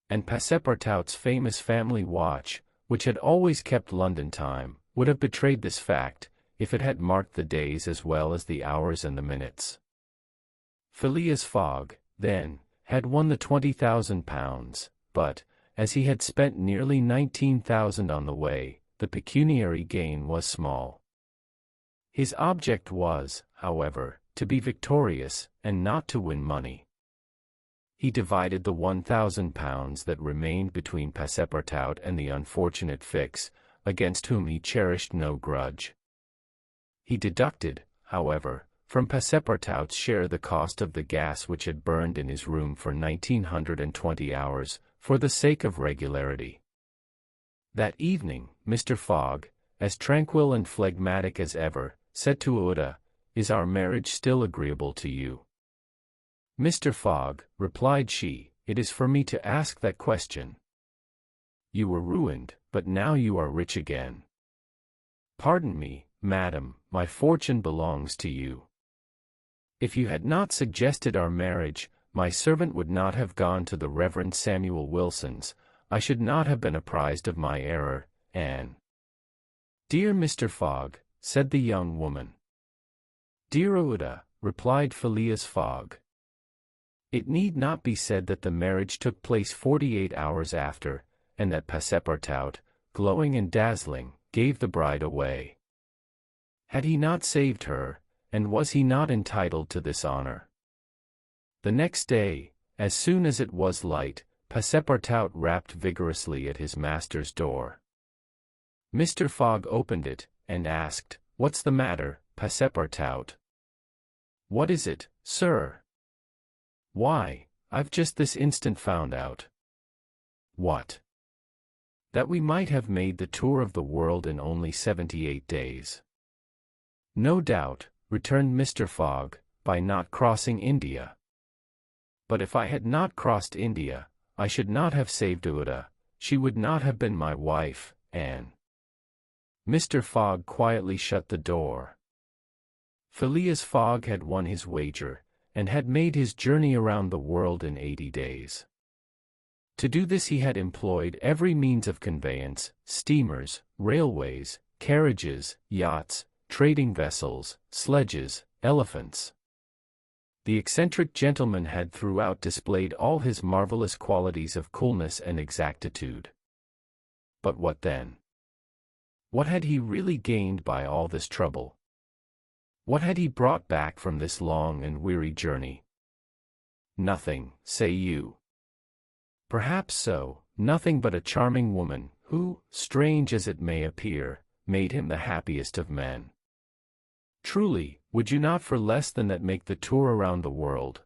And Passepartout's famous family watch, which had always kept London time, would have betrayed this fact, if it had marked the days as well as the hours and the minutes. Phileas Fogg, then, had won the £20,000, but, as he had spent nearly 19,000 on the way, the pecuniary gain was small. His object was, however, to be victorious, and not to win money. He divided the £1,000 that remained between Passepartout and the unfortunate Fix, against whom he cherished no grudge. He deducted, however, from Passepartout's share the cost of the gas which had burned in his room for 1920 hours, for the sake of regularity. That evening, Mr. Fogg, as tranquil and phlegmatic as ever, said to Ouida, "Is our marriage still agreeable to you?" "Mr. Fogg," replied she, "it is for me to ask that question. You were ruined, but now you are rich again." "Pardon me, madam, my fortune belongs to you. If you had not suggested our marriage, my servant would not have gone to the Reverend Samuel Wilson's. I should not have been apprised of my error, Anne. Dear Mr. Fogg, said the young woman. Dear Ouida, replied Phileas Fogg. It need not be said that the marriage took place 48 hours after, and that Passepartout, glowing and dazzling, gave the bride away. Had he not saved her, and was he not entitled to this honor? The next day, as soon as it was light, Passepartout rapped vigorously at his master's door. Mr. Fogg opened it, and asked, "What's the matter, Passepartout?" "What is it, sir?" "Why, I've just this instant found out." "What?" "That we might have made the tour of the world in only 78 days. "No doubt," returned Mr. Fogg, "by not crossing India. But if I had not crossed India, I should not have saved Ouida. She would not have been my wife, Anne." Mr. Fogg quietly shut the door. Phileas Fogg had won his wager, and had made his journey around the world in 80 days. To do this he had employed every means of conveyance: steamers, railways, carriages, yachts, trading vessels, sledges, elephants. The eccentric gentleman had throughout displayed all his marvelous qualities of coolness and exactitude. But what then? What had he really gained by all this trouble? What had he brought back from this long and weary journey? Nothing, say you. Perhaps so, nothing but a charming woman, who, strange as it may appear, made him the happiest of men. Truly, would you not for less than that make the tour around the world,